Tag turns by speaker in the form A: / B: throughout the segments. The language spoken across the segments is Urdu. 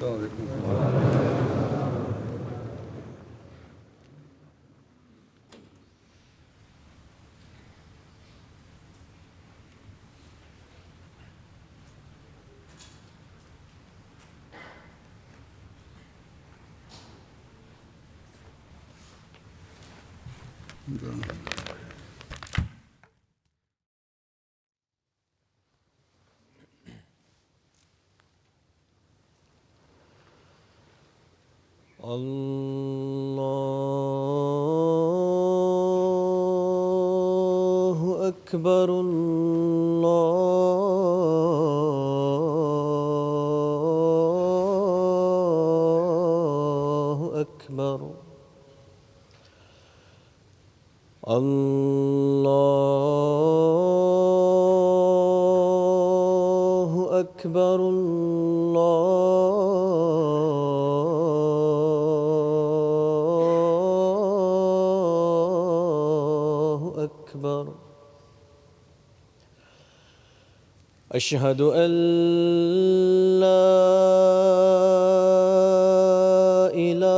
A: السلام علیکم.
B: اللہ اکبر اللہ اکبر اللہ اکبر اللہ اکبر. اشہد ان لا الہ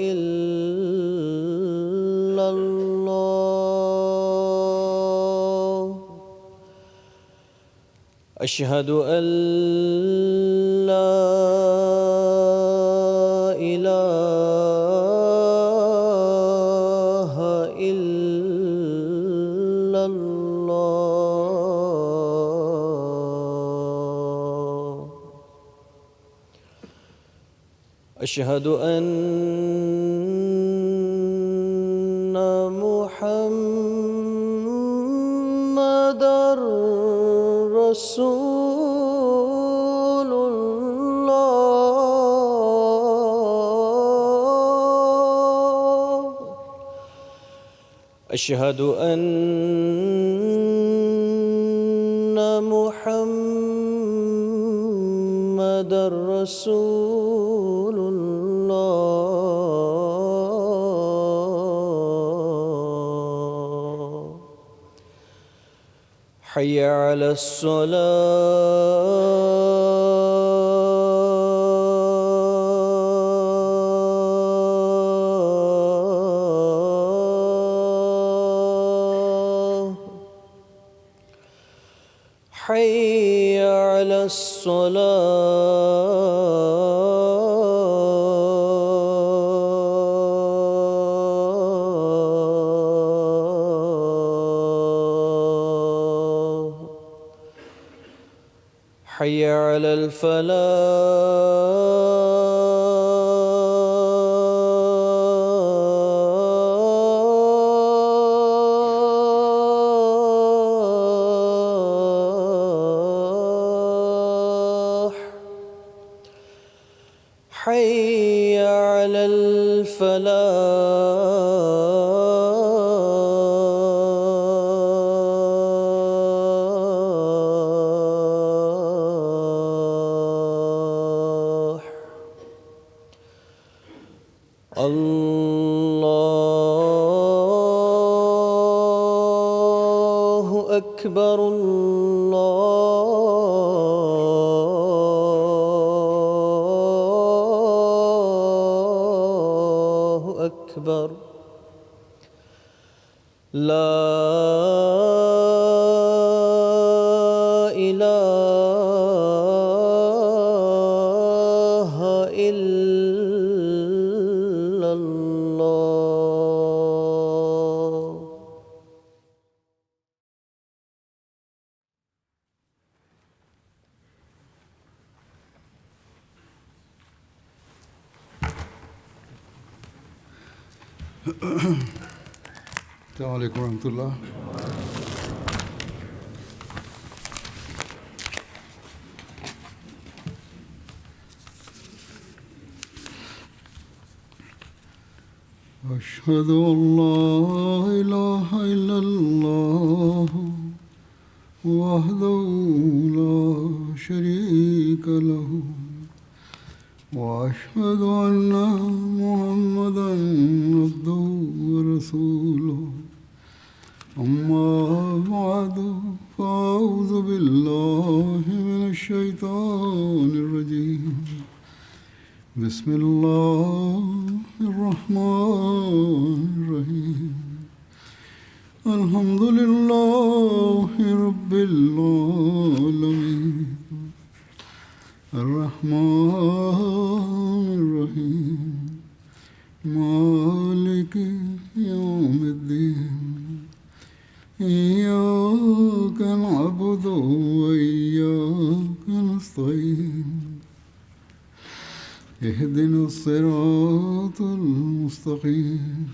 B: الا اللہ. اشہد ان لا الہ الا اللہ. اشہد ان محمدًا رسول اللہ. اشہد ان محمدًا رسول اللہ. حی علی الصلاة. حی علی الصلاة. حی علی الفلاح. حی علی الفلاح. اللہ اکبر اللہ اکبر. لا الہ الا اللہ.
A: السلام علیکم ورحمۃ اللہ. اشہد ان لا الہ الا اللہ وحدہ لا شریک لہ واشہد ان محمدًا عبدہ ورسولہ. اما بعد فاعوذ باللہ من الشيطان الرجيم بسم الله الرحمن الرحيم الحمد لله رب العالمين الرحمن الرحيم مالك يوم الدين إياك نعبد وإياك نستعين اهدنا الصراط المستقيم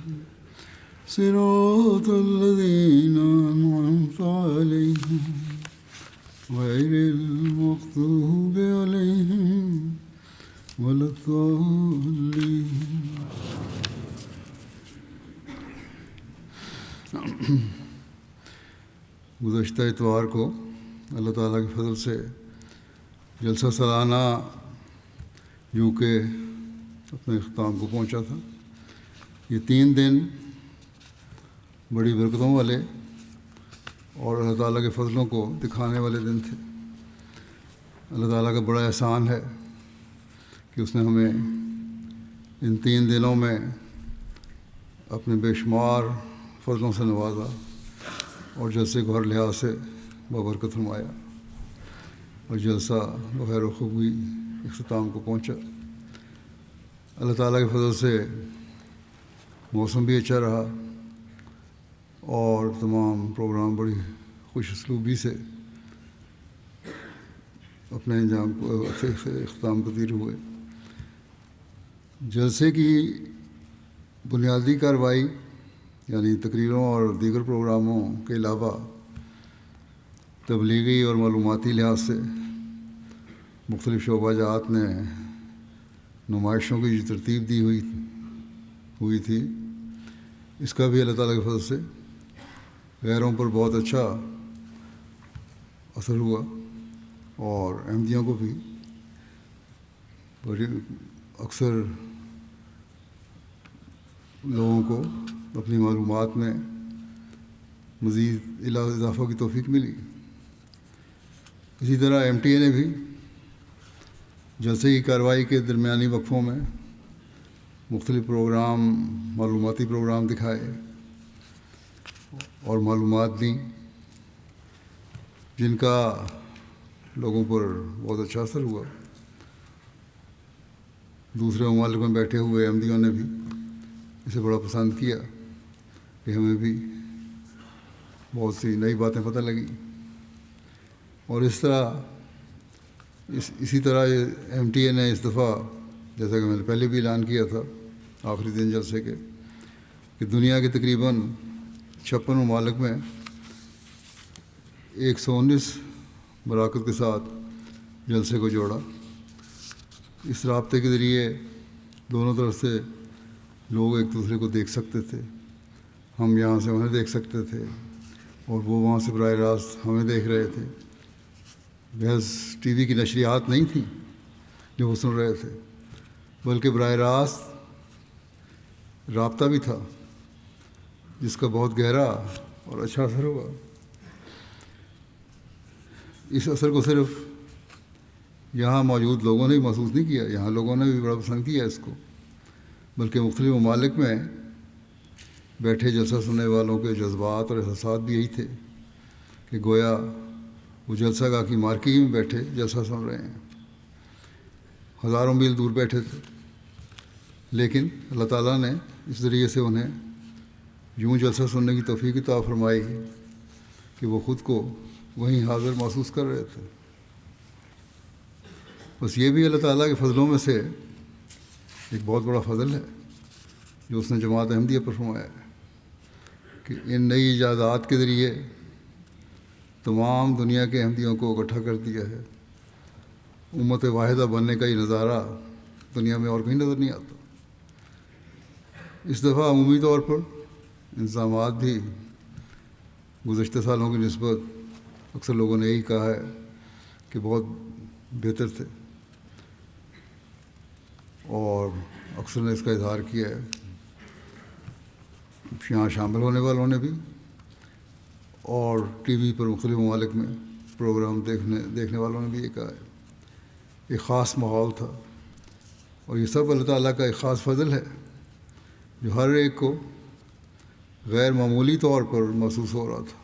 A: صراط الذين أنعمت عليهم غير المغضوب عليهم ولا الضالين. گزشتہ اتوار کو اللہ تعالیٰ کے فضل سے جلسہ سالانہ یوں کہ اپنے اختتام کو پہنچا تھا. یہ 3 دن بڑی برکتوں والے اور اللہ تعالیٰ کے فضلوں کو دکھانے والے دن تھے. اللہ تعالیٰ کا بڑا احسان ہے کہ اس نے ہمیں ان 3 دنوں میں اپنے بے شمار فضلوں سے نوازا اور جلسے کو ہر لحاظ سے ببرکت فرمایا اور جلسہ بخیر و خوبی اختتام کو پہنچا. اللہ تعالیٰ کے فضل سے موسم بھی اچھا رہا اور تمام پروگرام بڑی خوش اسلوبی سے اپنے انجام کو اختتام پذیر ہوئے. جلسے کی بنیادی کارروائی یعنی تقریروں اور دیگر پروگراموں کے علاوہ تبلیغی اور معلوماتی لحاظ سے مختلف شعبہ جات نے نمائشوں کی جو ترتیب دی ہوئی تھی اس کا بھی اللہ تعالیٰ کے فضل سے غیروں پر بہت اچھا اثر ہوا اور احمدیوں کو بھی بڑی اکثر لوگوں کو اپنی معلومات میں مزید اضافہ کی توفیق ملی. اسی طرح MTA نے بھی جلسے کی کارروائی کے درمیانی وقفوں میں مختلف معلوماتی پروگرام دکھائے اور معلومات دیں جن کا لوگوں پر بہت اچھا اثر ہوا. دوسرے ممالک میں بیٹھے ہوئے احمدیوں نے بھی اسے بڑا پسند کیا کہ ہمیں بھی بہت سی نئی باتیں پتہ لگیں. اور اسی طرح MTA نے اس دفعہ جیسا کہ میں نے پہلے بھی اعلان کیا تھا آخری دن جلسے کے کہ دنیا کے تقریباً 56 ممالک میں 119 مراکز کے ساتھ جلسے کو جوڑا. اس رابطے کے ذریعے دونوں طرف سے لوگ ایک دوسرے کو دیکھ سکتے تھے. ہم یہاں سے انہیں دیکھ سکتے تھے اور وہ وہاں سے براہ راست ہمیں دیکھ رہے تھے. محض ٹی وی کی نشریات نہیں تھیں جو وہ سن رہے تھے بلکہ براہ راست رابطہ بھی تھا جس کا بہت گہرا اور اچھا اثر ہوا. اس اثر کو صرف یہاں موجود لوگوں نے محسوس نہیں کیا, یہاں لوگوں نے بھی بڑا پسند کیا اس کو, بلکہ مختلف ممالک میں بیٹھے جلسہ سننے والوں کے جذبات اور احساسات بھی یہی تھے کہ گویا وہ جلسہ گاہ کی مارکی میں بیٹھے جلسہ سن رہے ہیں. ہزاروں میل دور بیٹھے تھے لیکن اللہ تعالیٰ نے اس ذریعے سے انہیں یوں جلسہ سننے کی توفیق عطا فرمائی کہ وہ خود کو وہیں حاضر محسوس کر رہے تھے. بس یہ بھی اللہ تعالیٰ کے فضلوں میں سے ایک بہت بڑا فضل ہے جو اس نے جماعت احمدیہ پر فرمایا ہے کہ ان نئی ایجادات کے ذریعے تمام دنیا کے احمدیوں کو اکٹھا کر دیا ہے. امت واحدہ بننے کا یہ نظارہ دنیا میں اور کہیں نظر نہیں آتا. اس دفعہ عمومی طور پر انتظامات بھی گزشتہ سالوں کی نسبت اکثر لوگوں نے یہی کہا ہے کہ بہت بہتر تھے اور اکثر نے اس کا اظہار کیا ہے. یہاں شامل ہونے والوں نے بھی اور ٹی وی پر مختلف ممالک میں پروگرام دیکھنے والوں نے بھی یہ کہا ہے، ایک خاص ماحول تھا، اور یہ سب اللہ تعالیٰ کا ایک خاص فضل ہے جو ہر ایک کو غیر معمولی طور پر محسوس ہو رہا تھا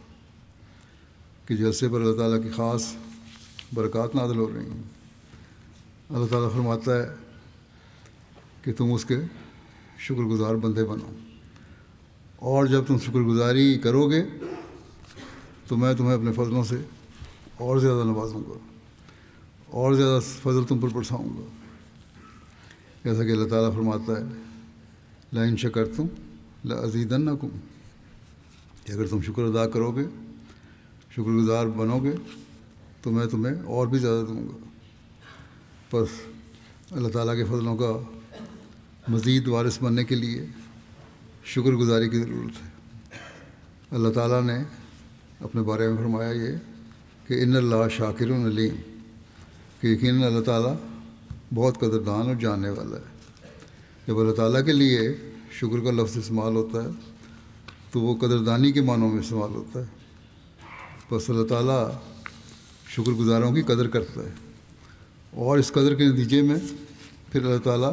A: کہ جلسے پر اللہ تعالیٰ کی خاص برکات نازل ہو رہی ہیں۔ اللہ تعالیٰ فرماتا ہے کہ تم اس کے شکر گزار بندے بنو، اور جب تم شکر گزاری کرو گے تو میں تمہیں اپنے فضلوں سے اور زیادہ نوازوں گا، اور زیادہ فضل تم پر برساؤں گا۔ جیسا کہ اللہ تعالیٰ فرماتا ہے لَئِن شَكَرْتُمْ لَأَزِيدَنَّكُمْ، کہ اگر تم شکر ادا کرو گے، شکر گزار بنو گے تو میں تمہیں اور بھی زیادہ دوں گا۔ بس اللہ تعالیٰ کے فضلوں کا مزید وارث بننے کے لیے شکر گزاری کی ضرورت ہے۔ اللہ تعالیٰ نے اپنے بارے میں فرمایا یہ کہ ان اللہ شاکر علیم، کہ یقیناً اللہ تعالیٰ بہت قدردان اور جاننے والا ہے۔ جب اللہ تعالیٰ کے لیے شکر کا لفظ استعمال ہوتا ہے تو وہ قدردانی کے معنوں میں استعمال ہوتا ہے۔ بس اللہ تعالیٰ شکر گزاروں کی قدر کرتا ہے، اور اس قدر کے نتیجے میں پھر اللہ تعالیٰ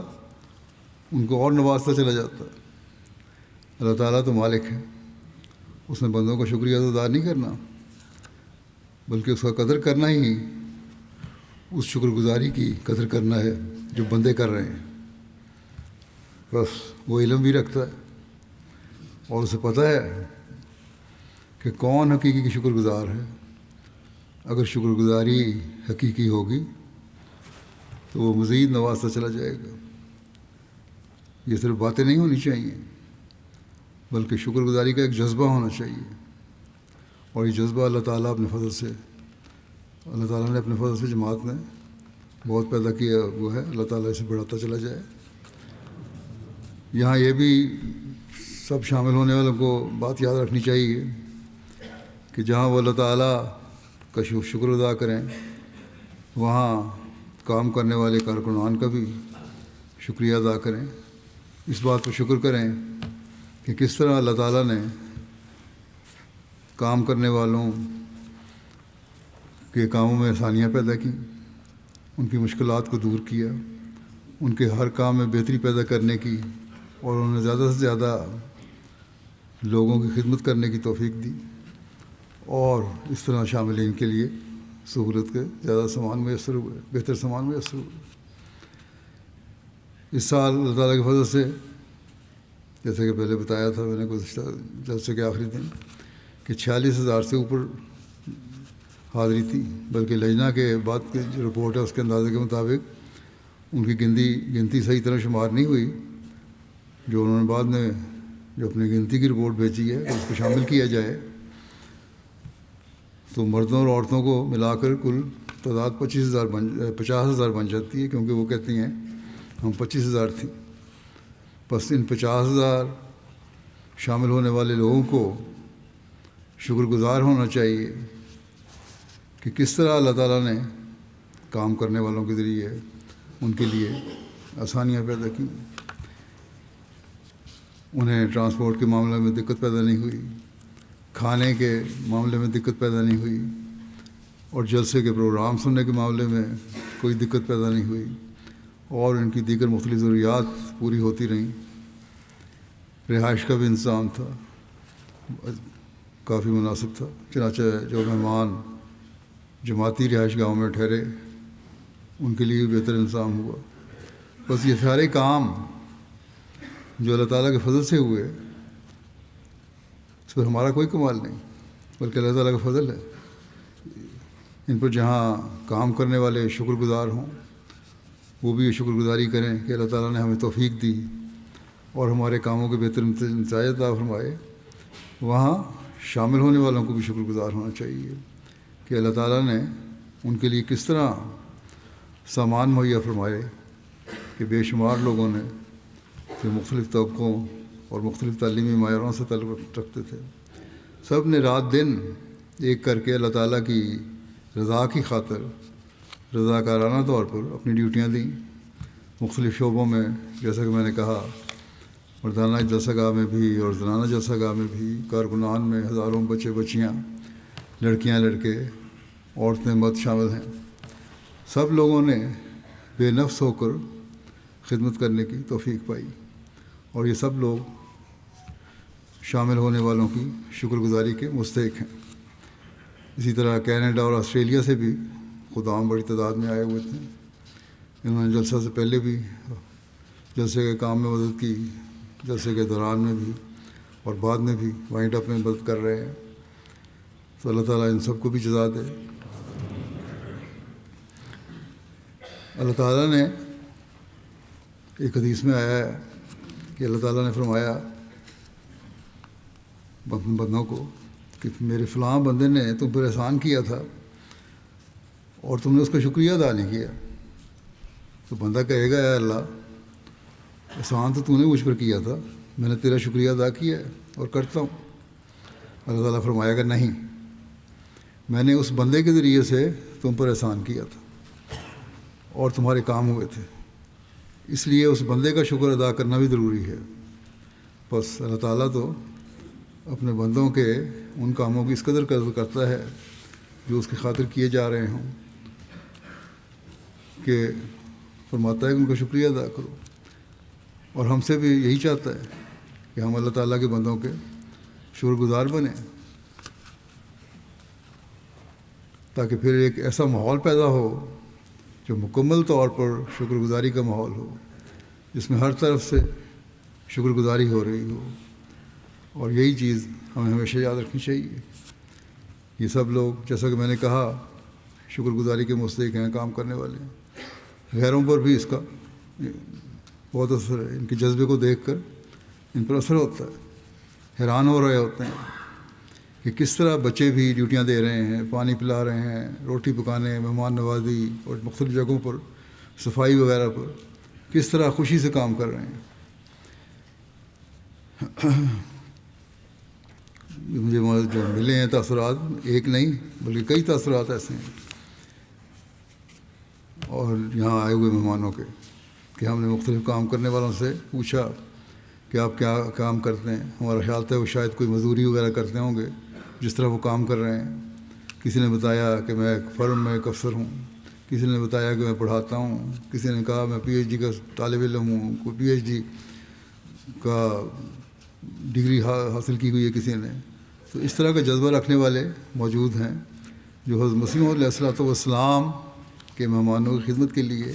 A: ان کو اور نوازتا چلا جاتا ہے۔ اللہ تعالیٰ تو مالک ہے، اس نے بندوں کا شکریہ ادا نہیں کرنا بلکہ اس کا قدر کرنا ہی اس شکر گزاری کی قدر کرنا ہے جو بندے کر رہے ہیں۔ بس وہ علم بھی رکھتا ہے اور اسے پتہ ہے کہ کون حقیقی کی شکر گزار ہے۔ اگر شکر گزاری حقیقی ہوگی تو وہ مزید نوازتا چلا جائے گا۔ یہ صرف باتیں نہیں ہونی چاہیے بلکہ شکر گزاری کا ایک جذبہ ہونا چاہیے، اور یہ جذبہ اللہ تعالیٰ نے اپنے فضل سے جماعت میں بہت پیدا کیا وہ ہے۔ اللہ تعالیٰ اسے بڑھاتا چلا جائے۔ یہاں یہ بھی سب شامل ہونے والوں کو بات یاد رکھنی چاہیے کہ جہاں وہ اللہ تعالیٰ کا شکر ادا کریں وہاں کام کرنے والے کارکنان کا بھی شکریہ ادا کریں، اس بات پر شکر کریں کہ کس طرح اللہ تعالیٰ نے کام کرنے والوں کے کاموں میں آسانیاں پیدا کی، ان کی مشکلات کو دور کیا، ان کے ہر کام میں بہتری پیدا کرنے کی، اور انہیں زیادہ سے زیادہ لوگوں کی خدمت کرنے کی توفیق دی، اور اس طرح شاملین کے لیے سہولت کے زیادہ سامان میسر ہوئے، بہتر سامان میسر ہوئے۔ اس سال اللہ تعالیٰ کے فضل سے جیسے کہ پہلے بتایا تھا میں نے گزشتہ جلسے کے آخری دن کہ 46,000 سے اوپر حاضری تھی، بلکہ لجنہ کے بعد کی جو رپورٹ ہے اس کے اندازے کے مطابق ان کی گنتی صحیح طرح شمار نہیں ہوئی، جو انہوں نے بعد میں جو اپنی گنتی کی رپورٹ بھیجی ہے اس کو شامل کیا جائے تو مردوں اور عورتوں کو ملا کر کل تعداد 50,000 بن جاتی ہے، کیونکہ وہ کہتی ہیں ہم 25,000 تھیں۔ بس ان 50,000 شامل ہونے والے لوگوں کو شکر گزار ہونا چاہیے کہ کس طرح اللہ تعالیٰ نے کام کرنے والوں کے ذریعے ان کے لیے آسانیاں پیدا کی۔ انہیں ٹرانسپورٹ کے معاملے میں دقت پیدا نہیں ہوئی، کھانے کے معاملے میں دقت پیدا نہیں ہوئی، اور جلسے کے پروگرام سننے کے معاملے میں کوئی دقت پیدا نہیں ہوئی، اور ان کی دیگر مختلف ضروریات پوری ہوتی رہیں۔ رہائش کا بھی انتظام تھا، کافی مناسب تھا، چنانچہ جو مہمان جماعتی رہائش گاہوں میں ٹھہرے ان کے لیے بہتر انتظام ہوا۔ بس یہ سارے کام جو اللہ تعالیٰ کے فضل سے ہوئے اس پر ہمارا کوئی کمال نہیں بلکہ اللہ تعالیٰ کا فضل ہے۔ ان پر جہاں کام کرنے والے شکر گزار ہوں وہ بھی یہ شکر گزاری کریں کہ اللہ تعالیٰ نے ہمیں توفیق دی اور ہمارے کاموں کے بہتر نتائج عطا فرمائے، وہاں شامل ہونے والوں کو بھی شکر گزار ہونا چاہیے کہ اللہ تعالیٰ نے ان کے لیے کس طرح سامان مہیا فرمائے کہ بے شمار لوگوں نے جو مختلف طبقوں اور مختلف تعلیمی معیاروں سے تعلق رکھتے تھے، سب نے رات دن ایک کر کے اللہ تعالیٰ کی رضا کی خاطر رضاکارانہ طور پر اپنی ڈیوٹیاں دیں مختلف شعبوں میں، جیسا کہ میں نے کہا مردانہ جلسہ گاہ میں بھی اور زنانہ جلسہ گاہ میں بھی، کارکنان میں ہزاروں بچے بچیاں، لڑکیاں لڑکے عورتیں مرد شامل ہیں، سب لوگوں نے بے نفس ہو کر خدمت کرنے کی توفیق پائی، اور یہ سب لوگ شامل ہونے والوں کی شکر گزاری کے مستحق ہیں۔ اسی طرح کینیڈا اور آسٹریلیا سے بھی خدام بڑی تعداد میں آئے ہوئے تھے۔ انہوں نے جلسہ سے پہلے بھی جلسے کے کام میں مدد کی، جلسے کے دوران میں بھی، اور بعد میں بھی وائنڈ اپ میں مدد کر رہے ہیں۔ تو اللہ تعالیٰ ان سب کو بھی جزا دے۔ اللہ تعالیٰ نے ایک حدیث میں آیا ہے کہ اللہ تعالیٰ نے فرمایا بندوں کو کہ میرے فلاں بندے نے تم پر احسان کیا تھا اور تم نے اس کا شکریہ ادا نہیں کیا۔ تو بندہ کہے گا اے اللہ، احسان تو نے مجھ پر کیا تھا، میں نے تیرا شکریہ ادا کیا ہے اور کرتا ہوں۔ اللہ تعالیٰ فرمائے گا نہیں، میں نے اس بندے کے ذریعے سے تم پر احسان کیا تھا اور تمہارے کام ہوئے تھے، اس لیے اس بندے کا شکر ادا کرنا بھی ضروری ہے۔ بس اللہ تعالیٰ تو اپنے بندوں کے ان کاموں کی اس قدر قدر کرتا ہے جو اس کی خاطر کیے جا رہے ہوں، کہ فرماتا ہے کہ ان کا شکریہ ادا کرو، اور ہم سے بھی یہی چاہتا ہے کہ ہم اللہ تعالیٰ کے بندوں کے شکر گزار بنیں، تاکہ پھر ایک ایسا ماحول پیدا ہو جو مکمل طور پر شکر گزاری کا ماحول ہو، جس میں ہر طرف سے شکر گزاری ہو رہی ہو۔ اور یہی چیز ہمیں ہمیشہ یاد رکھنی چاہیے۔ یہ سب لوگ، جیسا کہ میں نے کہا، شکر گزاری کے مستحق ہیں، کام کرنے والے ہیں۔ غیروں پر بھی اس کا بہت اثر ہے، ان کے جذبے کو دیکھ کر ان پر اثر ہوتا ہے، حیران ہو رہے ہوتے ہیں کہ کس طرح بچے بھی ڈیوٹیاں دے رہے ہیں، پانی پلا رہے ہیں، روٹی پکانے، مہمان نوازی اور مختلف جگہوں پر صفائی وغیرہ پر کس طرح خوشی سے کام کر رہے ہیں۔ مجھے جو ملے ہیں تاثرات، ایک نہیں بلکہ کئی تاثرات ایسے ہیں، اور یہاں آئے ہوئے مہمانوں کے، کہ ہم نے مختلف کام کرنے والوں سے پوچھا کہ آپ کیا کام کرتے ہیں۔ ہمارا خیال تھا وہ شاید کوئی مزدوری وغیرہ کرتے ہوں گے جس طرح وہ کام کر رہے ہیں۔ کسی نے بتایا کہ میں ایک فرم میں ایک افسر ہوں، کسی نے بتایا کہ میں پڑھاتا ہوں، کسی نے کہا میں پی ایچ ڈی کا طالب علم ہوں، کوئی پی ایچ ڈی کا ڈگری حاصل کی ہوئی ہے کسی نے۔ تو اس طرح کا جذبہ رکھنے والے موجود ہیں جو حضرت مسیح علیہ الصلوۃ والسلام کے مہمانوں کی خدمت کے لیے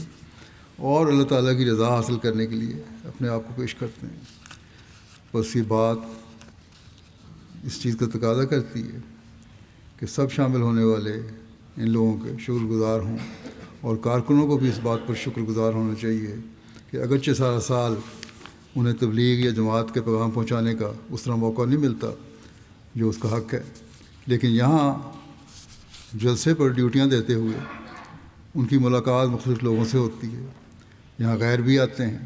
A: اور اللہ تعالیٰ کی رضا حاصل کرنے کے لیے اپنے آپ کو پیش کرتے ہیں۔ بس یہ بات اس چیز کا تقاضا کرتی ہے کہ سب شامل ہونے والے ان لوگوں کے شکر گزار ہوں، اور کارکنوں کو بھی اس بات پر شکر گزار ہونا چاہیے کہ اگرچہ سارا سال انہیں تبلیغ یا جماعت کے پیغام پہنچانے کا اس طرح موقع نہیں ملتا جو اس کا حق ہے، لیکن یہاں جلسے پر ڈیوٹیاں دیتے ہوئے ان کی ملاقات مختلف لوگوں سے ہوتی ہے۔ یہاں غیر بھی آتے ہیں،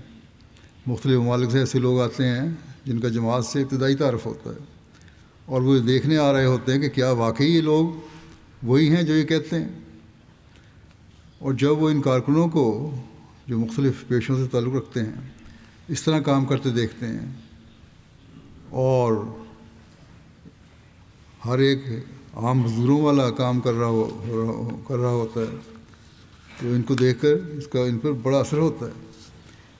A: مختلف ممالک سے ایسے لوگ آتے ہیں جن کا جماعت سے ابتدائی تعارف ہوتا ہے، اور وہ دیکھنے آ رہے ہوتے ہیں کہ کیا واقعی یہ لوگ وہی ہیں جو یہ کہتے ہیں۔ اور جب وہ ان کارکنوں کو جو مختلف پیشوں سے تعلق رکھتے ہیں اس طرح کام کرتے دیکھتے ہیں، اور ہر ایک عام مزدوروں والا کام کر رہا ہوتا ہے، تو ان کو دیکھ کر اس کا ان پر بڑا اثر ہوتا ہے۔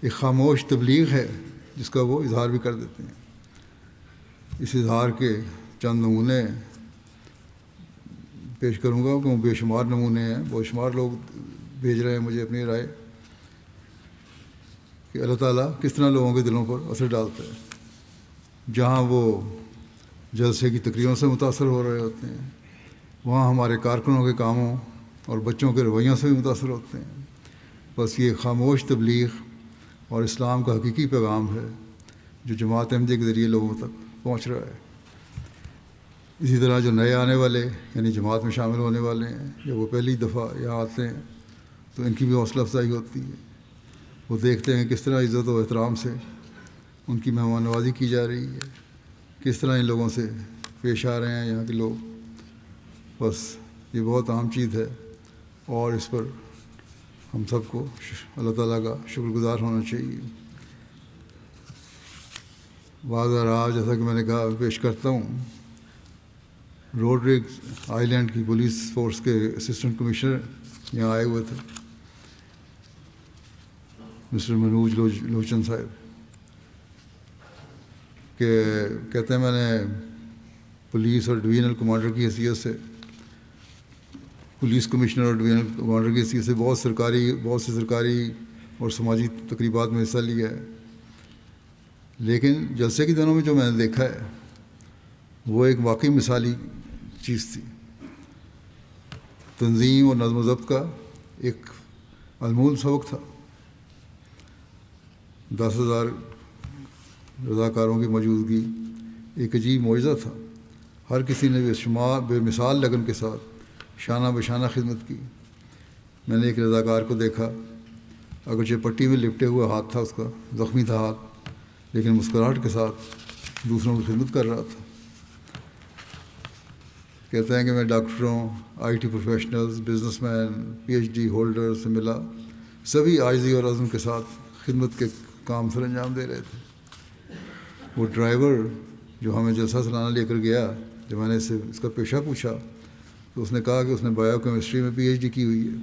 A: ایک خاموش تبلیغ ہے جس کا وہ اظہار بھی کر دیتے ہیں۔ اس اظہار کے چند نمونے پیش کروں گا کہ وہ بے شمار نمونے ہیں، بہت شمار لوگ بھیج رہے ہیں مجھے اپنی رائے کہ اللہ تعالیٰ کس طرح لوگوں کے دلوں پر اثر ڈالتا ہے۔ جہاں وہ جلسے کی تقریروں سے متاثر ہو رہے ہوتے ہیں، وہاں ہمارے کارکنوں کے کاموں اور بچوں کے رویوں سے بھی متاثر ہوتے ہیں۔ بس یہ خاموش تبلیغ اور اسلام کا حقیقی پیغام ہے جو جماعت احمدیہ کے ذریعے لوگوں تک پہنچ رہا ہے۔ اسی طرح جو نئے آنے والے یعنی جماعت میں شامل ہونے والے ہیں، جب وہ پہلی دفعہ یہاں آتے ہیں تو ان کی بھی حوصلہ افزائی ہوتی ہے۔ وہ دیکھتے ہیں کس طرح عزت و احترام سے ان کی مہمان نوازی کی جا رہی ہے، کس طرح ان لوگوں سے پیش آ رہے ہیں یہاں کے لوگ۔ بس یہ بہت اہم چیز ہے، اور اس پر ہم سب کو اللہ تعالیٰ کا شکر گزار ہونا چاہیے۔ بعض راہ جیسا کہ میں نے کہا پیش کرتا ہوں روڈرگ آئی لینڈ کی پولیس فورس کے اسسٹنٹ کمشنر یہاں آئے ہوئے تھے، مسٹر منوج لوچن صاحب، کہ کہتے ہیں میں نے پولیس اور ڈویژنل کمانڈر کی حیثیت سے، پولیس کمشنر اور ڈویژنل کمانڈر کی حیثیت سے بہت سے سرکاری اور سماجی تقریبات میں حصہ لیا ہے، لیکن جلسے کے دنوں میں جو میں نے دیکھا ہے وہ ایک واقعی مثالی چیز تھی۔ تنظیم اور نظم و ضبط کا ایک انمول سبق تھا۔ 10,000 رضاکاروں کی موجودگی ایک عجیب معجزہ تھا۔ ہر کسی نے بے مثال لگن کے ساتھ شانہ بشانہ خدمت کی۔ میں نے ایک رضاکار کو دیکھا، اگرچہ پٹی میں لپٹے ہوئے ہاتھ تھا، اس کا زخمی تھا ہاتھ، لیکن مسکراہٹ کے ساتھ دوسروں کی خدمت کر رہا تھا۔ کہتے ہیں کہ میں ڈاکٹروں، I T professionals, businessman, P H D holder سے ملا، سبھی عاجزی اور عزم کے ساتھ خدمت کے کام سر انجام دے رہے تھے۔ وہ ڈرائیور جو ہمیں جلسہ سالانہ لے کر گیا، جب میں نے اس کا پیشہ پوچھا تو اس نے کہا کہ اس نے بایو کیمسٹری میں پی ایچ ڈی کی ہوئی ہے۔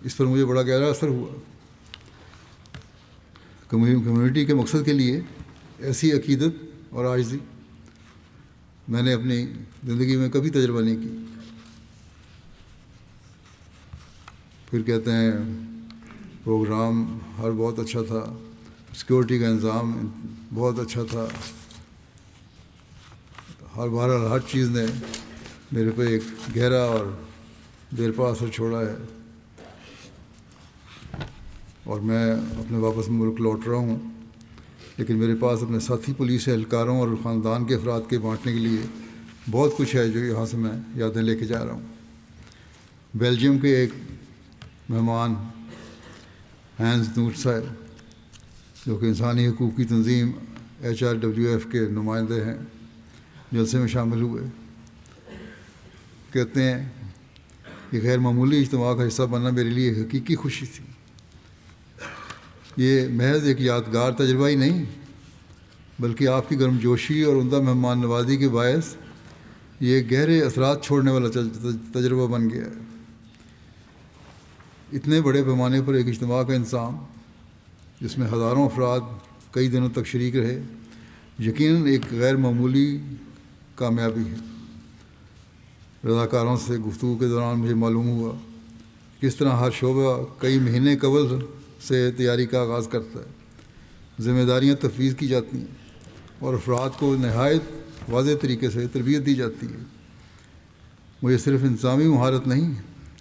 A: اس پر مجھے بڑا گہرا اثر ہوا۔ کمیونٹی کے مقصد کے لیے ایسی عقیدت اور عاجزی میں نے اپنی زندگی میں کبھی تجربہ نہیں کی۔ پھر کہتے ہیں پروگرام ہر بہت اچھا تھا، سیکورٹی کا انتظام بہت اچھا تھا، بہرحال ہر چیز نے میرے پہ ایک گہرا اور دیرپا اثر چھوڑا ہے، اور میں اپنے واپس ملک لوٹ رہا ہوں، لیکن میرے پاس اپنے ساتھی پولیس اہلکاروں اور خاندان کے افراد کے بانٹنے کے لیے بہت کچھ ہے جو یہاں سے میں یادیں لے کے جا رہا ہوں۔ بیلجیم کے ایک مہمان ہینز نوٹ صاحب، جو کہ انسانی حقوق کی تنظیم HRWF کے نمائندے ہیں، جلسے میں شامل ہوئے۔ کہتے ہیں کہ غیر معمولی اجتماع کا حصہ بننا میرے لیے ایک حقیقی خوشی تھی۔ یہ محض ایک یادگار تجربہ ہی نہیں، بلکہ آپ کی گرمجوشی اور عمدہ مہمان نوازی کے باعث یہ گہرے اثرات چھوڑنے والا تجربہ بن گیا ہے۔ اتنے بڑے پیمانے پر ایک اجتماع کا انتظام، جس میں ہزاروں افراد کئی دنوں تک شریک رہے، یقیناً ایک غیر معمولی کامیابی ہے۔ رضاکاروں سے گفتگو کے دوران مجھے معلوم ہوا کس طرح ہر شعبہ کئی مہینے قبل سے تیاری کا آغاز کرتا ہے، ذمہ داریاں تفویض کی جاتی ہیں اور افراد کو نہایت واضح طریقے سے تربیت دی جاتی ہے۔ مجھے صرف انتظامی مہارت نہیں،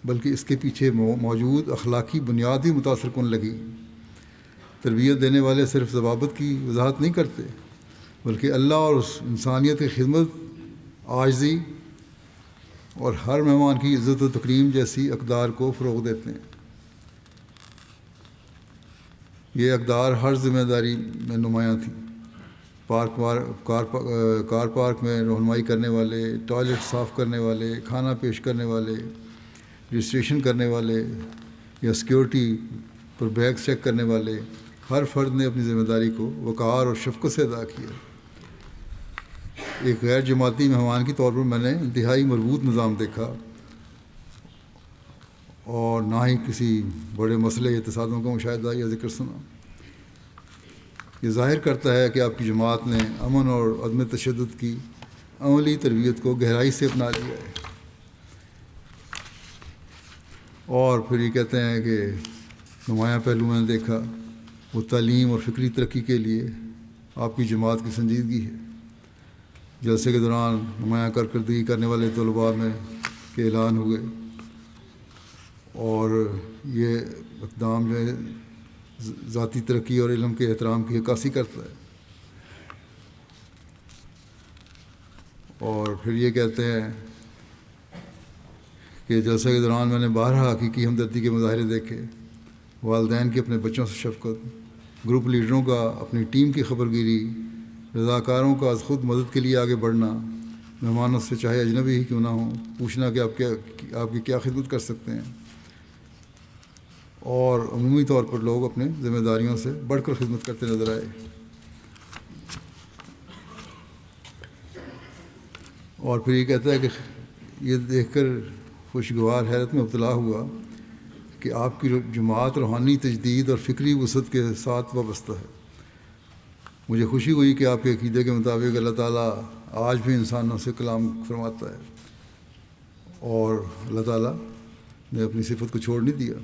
A: بلکہ اس کے پیچھے موجود اخلاقی بنیاد ہی متاثر کن لگی۔ تربیت دینے والے صرف ضوابط کی وضاحت نہیں کرتے، بلکہ اللہ اور انسانیت کی خدمت، عاجزی اور ہر مہمان کی عزت و تکریم جیسی اقدار کو فروغ دیتے ہیں۔ یہ اقدار ہر ذمہ داری میں نمایاں تھیں۔ کار پارک میں رہنمائی کرنے والے، ٹوائلٹ صاف کرنے والے، کھانا پیش کرنے والے، رجسٹریشن کرنے والے یا سیکورٹی پر بیگ چیک کرنے والے، ہر فرد نے اپنی ذمہ داری کو وقار اور شفقت سے ادا کیا۔ ایک غیر جماعتی مہمان کے طور پر میں نے انتہائی مربوط نظام دیکھا، اور نہ ہی کسی بڑے مسئلے یا تصادم کا مشاہدہ یا ذکر سنا۔ یہ ظاہر کرتا ہے کہ آپ کی جماعت نے امن اور عدم تشدد کی عملی تربیت کو گہرائی سے اپنا لیا ہے۔ اور پھر یہ کہتے ہیں کہ نمایاں پہلو میں نے دیکھا، وہ تعلیم اور فکری ترقی کے لیے آپ کی جماعت کی سنجیدگی ہے۔ جلسے کے دوران نمایاں کارکردگی کرنے والے طلباء میں کے اعلان ہوئے، اور یہ اقدام جو ہے ذاتی ترقی اور علم کے احترام کی عکاسی کرتا ہے۔ اور پھر یہ کہتے ہیں کہ جلسے کے دوران میں نے بارہا حقیقی ہمدردی کے مظاہرے دیکھے، والدین کی اپنے بچوں سے شفقت، گروپ لیڈروں کا اپنی ٹیم کی خبرگیری، رضاکاروں کا از خود مدد کے لیے آگے بڑھنا، مہمانوں سے چاہے اجنبی ہی کیوں نہ ہوں پوچھنا کہ آپ کی کیا خدمت کر سکتے ہیں، اور عمومی طور پر لوگ اپنے ذمہ داریوں سے بڑھ کر خدمت کرتے نظر آئے۔ اور پھر یہ کہتا ہے کہ یہ دیکھ کر خوشگوار حیرت میں مبتلا ہوا کہ آپ کی جماعت روحانی تجدید اور فکری وسعت کے ساتھ وابستہ ہے۔ مجھے خوشی ہوئی کہ آپ کے عقیدے کے مطابق اللہ تعالیٰ آج بھی انسانوں سے کلام فرماتا ہے، اور اللہ تعالیٰ نے اپنی صفت کو چھوڑ نہیں دیا،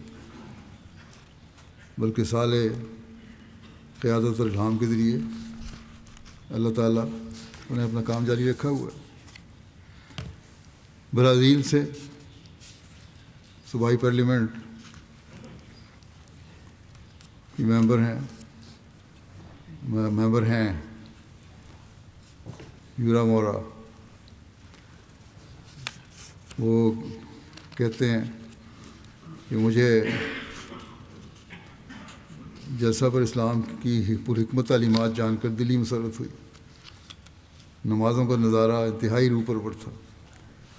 A: بلکہ صالح قیادت اور الہام کے ذریعے اللہ تعالیٰ انہیں اپنا کام جاری رکھا ہوا ہے۔ برازیل سے صوبائی پارلیمنٹ کی ممبر ہیں یورا مورا۔ وہ کہتے ہیں کہ مجھے جلسہ پر اسلام کی پرحکمت تعلیمات جان کر دلی مسرت ہوئی۔ نمازوں کا نظارہ انتہائی روح پرور تھا۔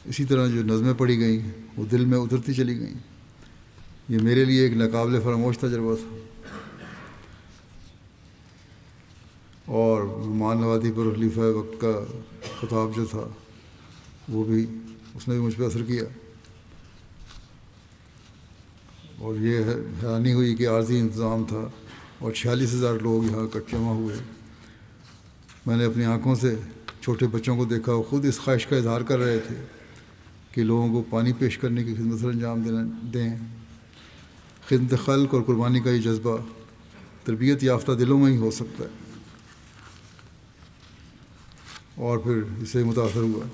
A: اسی طرح جو نظمیں پڑھی گئیں وہ دل میں اترتی چلی گئیں۔ یہ میرے لیے ایک ناقابل فراموش تجربہ تھا، اور مہمان نوازی پر خلیفہ وقت کا خطاب جو تھا وہ بھی اس نے بھی مجھ پہ اثر کیا، اور یہ حیرانی ہوئی کہ عارضی انتظام تھا اور 46,000 لوگ یہاں اکٹھے جمع ہوئے۔ میں نے اپنی آنکھوں سے چھوٹے بچوں کو دیکھا، وہ خود اس خواہش کا اظہار کر رہے تھے کہ لوگوں کو پانی پیش کرنے کی خدمت سر انجام دیں۔ خدمت خلق اور قربانی کا یہ جذبہ تربیت یافتہ دلوں میں ہی ہو سکتا ہے۔ اور پھر اس سے متاثر ہوا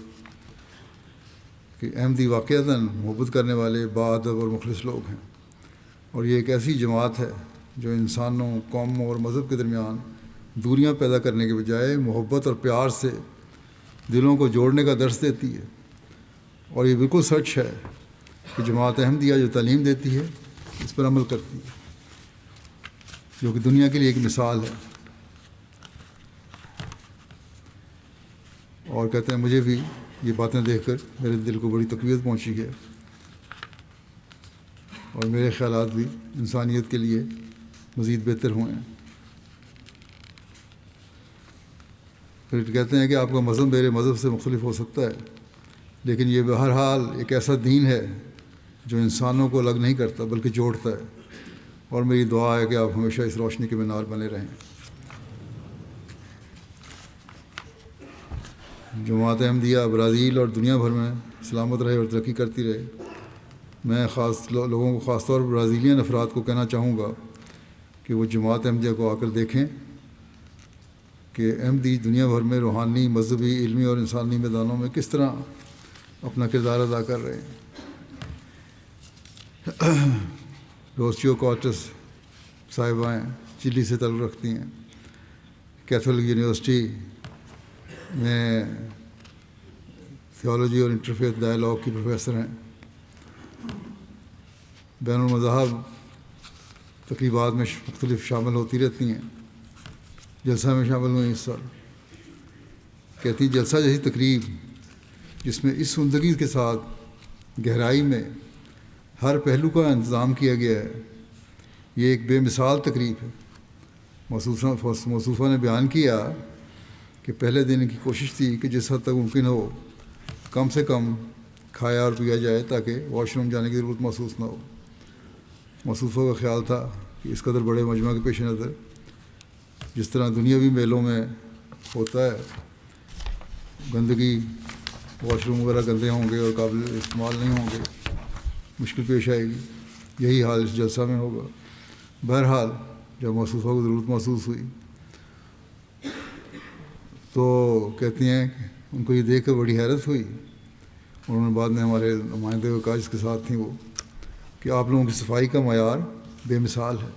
A: کہ احمدی واقعتاً محبت کرنے والے باادب اور مخلص لوگ ہیں، اور یہ ایک ایسی جماعت ہے جو انسانوں، قوموں اور مذہب کے درمیان دوریاں پیدا کرنے کے بجائے محبت اور پیار سے دلوں کو جوڑنے کا درس دیتی ہے۔ اور یہ بالکل سچ ہے کہ جماعت احمدیہ جو تعلیم دیتی ہے اس پر عمل کرتی ہے، جو کہ دنیا کے لیے ایک مثال ہے۔ اور کہتے ہیں مجھے بھی یہ باتیں دیکھ کر میرے دل کو بڑی تقویت پہنچی ہے، اور میرے خیالات بھی انسانیت کے لیے مزید بہتر ہوئے ہیں۔ پھر کہتے ہیں کہ آپ کا مذہب میرے مذہب سے مختلف ہو سکتا ہے، لیکن یہ بہرحال ایک ایسا دین ہے جو انسانوں کو الگ نہیں کرتا بلکہ جوڑتا ہے، اور میری دعا ہے کہ آپ ہمیشہ اس روشنی کے مینار بنے رہیں۔ جماعت احمدیہ برازیل اور دنیا بھر میں سلامت رہے اور ترقی کرتی رہے۔ میں لوگوں کو خاص طور پر برازیلین افراد کو کہنا چاہوں گا کہ وہ جماعت احمدیہ کو آ کر دیکھیں کہ احمدی دنیا بھر میں روحانی، مذہبی، علمی اور انسانی میدانوں میں کس طرح اپنا کردار ادا کر رہے ہیں۔ روسیو کارٹس صاحبائیں چلی سے تعلق رکھتی ہیں، کیتھولک یونیورسٹی میں تھیولوجی اور انٹرفیتھ ڈائلاگ کی پروفیسر ہیں۔ بین المذاہب تقریبات میں مختلف شامل ہوتی رہتی ہیں۔ جلسہ میں شامل ہوئیں اس سال۔ کہتی جلسہ جیسی تقریب جس میں اس عمدگی کے ساتھ گہرائی میں ہر پہلو کا انتظام کیا گیا ہے، یہ ایک بے مثال تقریب ہے۔ موصوفہ نے بیان کیا کہ پہلے دن کی کوشش تھی کہ جس حد تک ممکن ہو کم سے کم کھایا اور پیا جائے تاکہ واش روم جانے کی ضرورت محسوس نہ ہو۔ موصوفہ کا خیال تھا کہ اس قدر بڑے مجمع کے پیش نظر جس طرح دنیاوی میلوں میں ہوتا ہے، گندگی، واش روم وغیرہ گندے ہوں گے اور قابل استعمال نہیں ہوں گے، مشکل پیش آئے گی۔ یہی حال اس جلسہ میں ہوگا۔ بہرحال جب موصوفہ کو ضرورت محسوس ہوئی تو کہتی ہیں کہ ان کو یہ دیکھ کر بڑی حیرت ہوئی، اور انہوں نے بعد میں ہمارے نمائندے کو کہا جس کے ساتھ تھیں وہ، کہ آپ لوگوں کی صفائی کا معیار بے مثال ہے،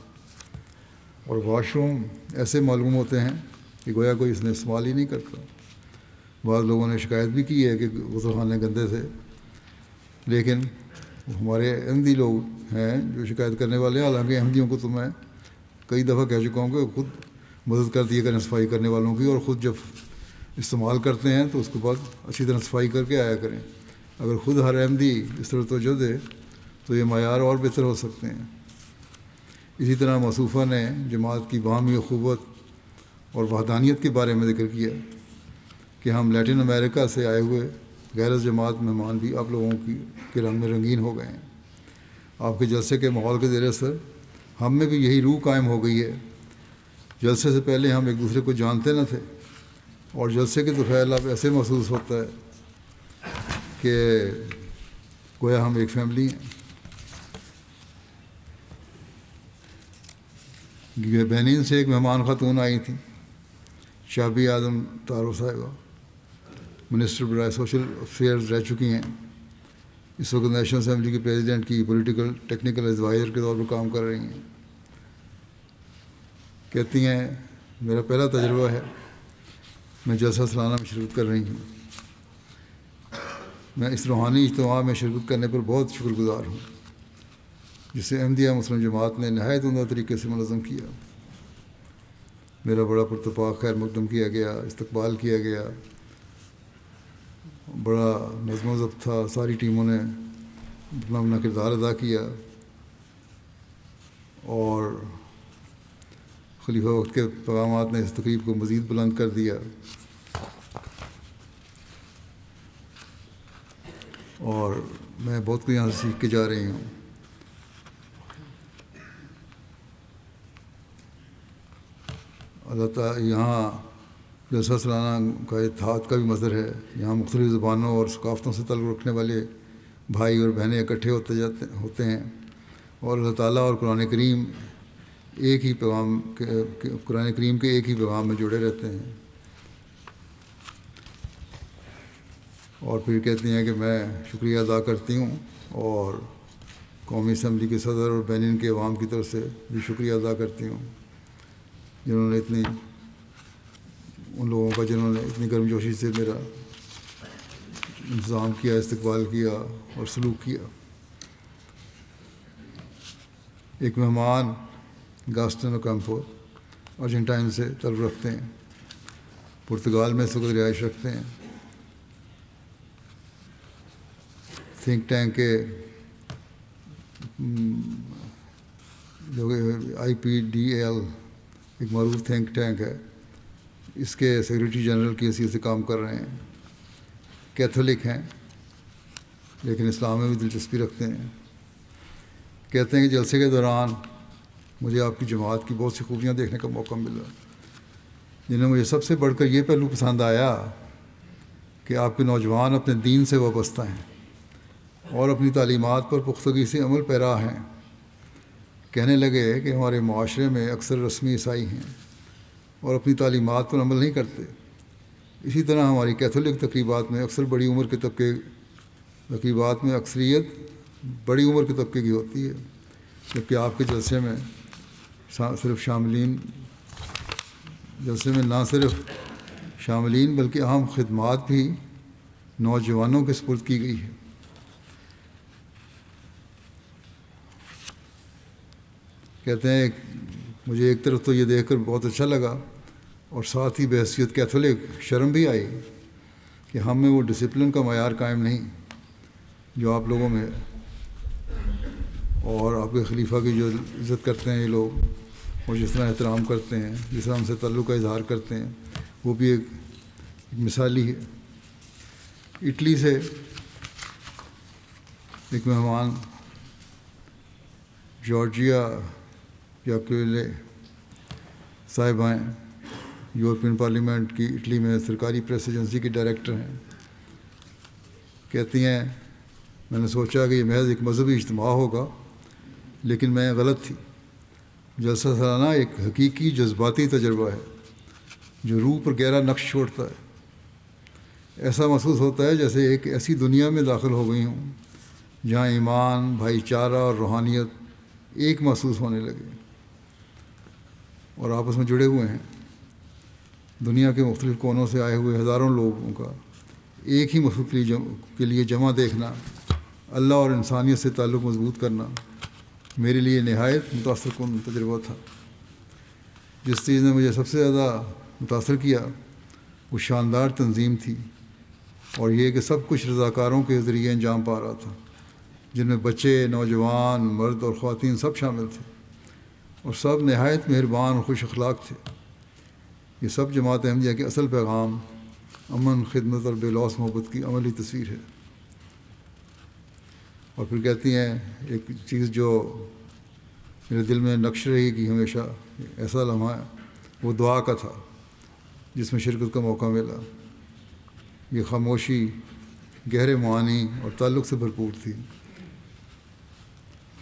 A: اور واش روم ایسے معلوم ہوتے ہیں کہ گویا کوئی اس نے استعمال ہی نہیں کرتا۔ بعض لوگوں نے شکایت بھی کی ہے کہ غسل خانے گندے تھے، لیکن ہمارے احمدی لوگ ہیں جو شکایت کرنے والے ہیں۔ حالانکہ احمدیوں کو تو میں کئی دفعہ کہہ چکا ہوں کہ خود مدد کر دیا کریں صفائی کرنے والوں کی، اور خود جب استعمال کرتے ہیں تو اس کے بعد اچھی طرح صفائی کر کے آیا کریں۔ اگر خود ہر احمدی اس طرح توجہ دے تو یہ معیار اور بہتر ہو سکتے ہیں۔ اسی طرح موصوفہ نے جماعت کی باہمی اخوت اور وحدانیت کے بارے میں ذکر کیا کہ ہم لیٹن امریکہ سے آئے ہوئے غیر جماعت مہمان بھی آپ لوگوں کے رنگ میں رنگین ہو گئے ہیں۔ آپ کے جلسے کے ماحول کے زیر اثر ہم میں بھی یہی روح قائم ہو گئی ہے۔ جلسے سے پہلے ہم ایک دوسرے کو جانتے نہ تھے، اور جلسے کے دوپہر اب ایسے محسوس ہوتا ہے کہ گویا ہم ایک فیملی ہیں۔ بینین سے ایک مہمان خاتون آئی تھیں، شابی اعظم تارو صاحبہ، منسٹر برائے سوشل افیئرز رہ چکی ہیں۔ اس وقت نیشنل اسمبلی کے پریزیڈنٹ کی پولیٹیکل ٹیکنیکل ایڈوائزر کے طور پر کام کر رہی ہیں۔ کہتی ہیں میرا پہلا تجربہ ہے، میں جلسہ سالانہ میں شرکت کر رہی ہوں۔ میں اس روحانی اجتماع میں شرکت کرنے پر بہت شکر گزار ہوں، جسے احمدیہ مسلم جماعت نے نہایت عمدہ طریقے سے منظم کیا۔ میرا بڑا پرتپاک خیر مقدم کیا گیا، استقبال کیا گیا، بڑا نظم و ضبط تھا، ساری ٹیموں نے اپنا اپنا کردار ادا کیا، اور خلیفہ وقت کے پیغامات نے اس تقریب کو مزید بلند کر دیا۔ اور میں بہت کچھ یہاں سے سیکھ کے جا رہی ہوں۔ اللہ تعالیٰ یہاں جلسہ سالانہ کا اتحاد کا بھی مظہر ہے۔ یہاں مختلف زبانوں اور ثقافتوں سے تعلق رکھنے والے بھائی اور بہنیں اکٹھے ہوتے ہیں، اور اللہ تعالیٰ اور قرآن کریم کے ایک ہی پیغام میں جڑے رہتے ہیں۔ اور پھر کہتی ہیں کہ میں شکریہ ادا کرتی ہوں، اور قومی اسمبلی کے صدر اور بینن کے عوام کی طرف سے بھی شکریہ ادا کرتی ہوں، جنہوں نے اتنی گرم جوشی سے میرا انتظام کیا، استقبال کیا اور سلوک کیا۔ ایک مہمان گاسٹن اوکامپو ارجنٹائن سے تعلق رکھتے ہیں، پرتگال میں اس وقت رہائش رکھتے ہیں۔ تھنک ٹینک کے جو IPDL ایک معروف تھنک ٹینک ہے، اس کے سیکریٹری جنرل کی حیثیت سے کام کر رہے ہیں۔ کیتھولک ہیں لیکن اسلام میں بھی دلچسپی رکھتے ہیں۔ کہتے ہیں کہ جلسے کے دوران مجھے آپ کی جماعت کی بہت سی خوبیاں دیکھنے کا موقع ملا، جنہیں مجھے سب سے بڑھ کر یہ پہلو پسند آیا کہ آپ کے نوجوان اپنے دین سے وابستہ ہیں اور اپنی تعلیمات پر پختگی سے عمل پیرا ہیں۔ کہنے لگے کہ ہمارے معاشرے میں اکثر رسمی عیسائی ہیں اور اپنی تعلیمات پر عمل نہیں کرتے۔ اسی طرح ہماری کیتھولک تقریبات میں اکثر اکثریت بڑی عمر کے طبقے کی ہوتی ہے، جبکہ آپ کے جلسے میں نہ صرف شاملین بلکہ اہم خدمات بھی نوجوانوں کے سپرد کی گئی ہے۔ کہتے ہیں مجھے ایک طرف تو یہ دیکھ کر بہت اچھا لگا، اور ساتھ ہی بحیثیت کیتھولک شرم بھی آئی کہ ہم میں وہ ڈسپلن کا معیار قائم نہیں جو آپ لوگوں میں ہے، اور آپ کے خلیفہ کی جو عزت کرتے ہیں یہ لوگ، اور جس طرح احترام کرتے ہیں، جس طرح ہم سے تعلق کا اظہار کرتے ہیں، وہ بھی ایک مثالی ہے۔ اٹلی سے ایک مہمان جارجیا یاکویلے صاحبہ ہیں، یورپین پارلیمنٹ کی اٹلی میں سرکاری پریس ایجنسی کی ڈائریکٹر ہیں۔ کہتی ہیں میں نے سوچا کہ یہ محض ایک مذہبی اجتماع ہوگا، لیکن میں غلط تھی۔ جلسہ سالانہ ایک حقیقی جذباتی تجربہ ہے جو روح پر گہرا نقش چھوڑتا ہے۔ ایسا محسوس ہوتا ہے جیسے ایک ایسی دنیا میں داخل ہو گئی ہوں جہاں ایمان، بھائی چارہ اور روحانیت ایک محسوس ہونے لگے اور آپس میں جڑے ہوئے ہیں۔ دنیا کے مختلف کونوں سے آئے ہوئے ہزاروں لوگوں کا ایک ہی مقصد کے لیے جمع دیکھنا، اللہ اور انسانیت سے تعلق مضبوط کرنا، میرے لیے نہایت متاثر کن تجربہ تھا۔ جس چیز نے مجھے سب سے زیادہ متاثر کیا وہ شاندار تنظیم تھی، اور یہ کہ سب کچھ رضاکاروں کے ذریعے انجام پا رہا تھا، جن میں بچے، نوجوان، مرد اور خواتین سب شامل تھے، اور سب نہایت مہربان اور خوش اخلاق تھے۔ یہ سب جماعت احمدیہ کے اصل پیغام امن، خدمت اور بے لوث محبت کی عملی تصویر ہے۔ اور پھر کہتی ہیں ایک چیز جو میرے دل میں نقش رہی کہ ہمیشہ ایسا لمحہ وہ دعا کا تھا جس میں شرکت کا موقع ملا۔ یہ خاموشی گہرے معانی اور تعلق سے بھرپور تھی۔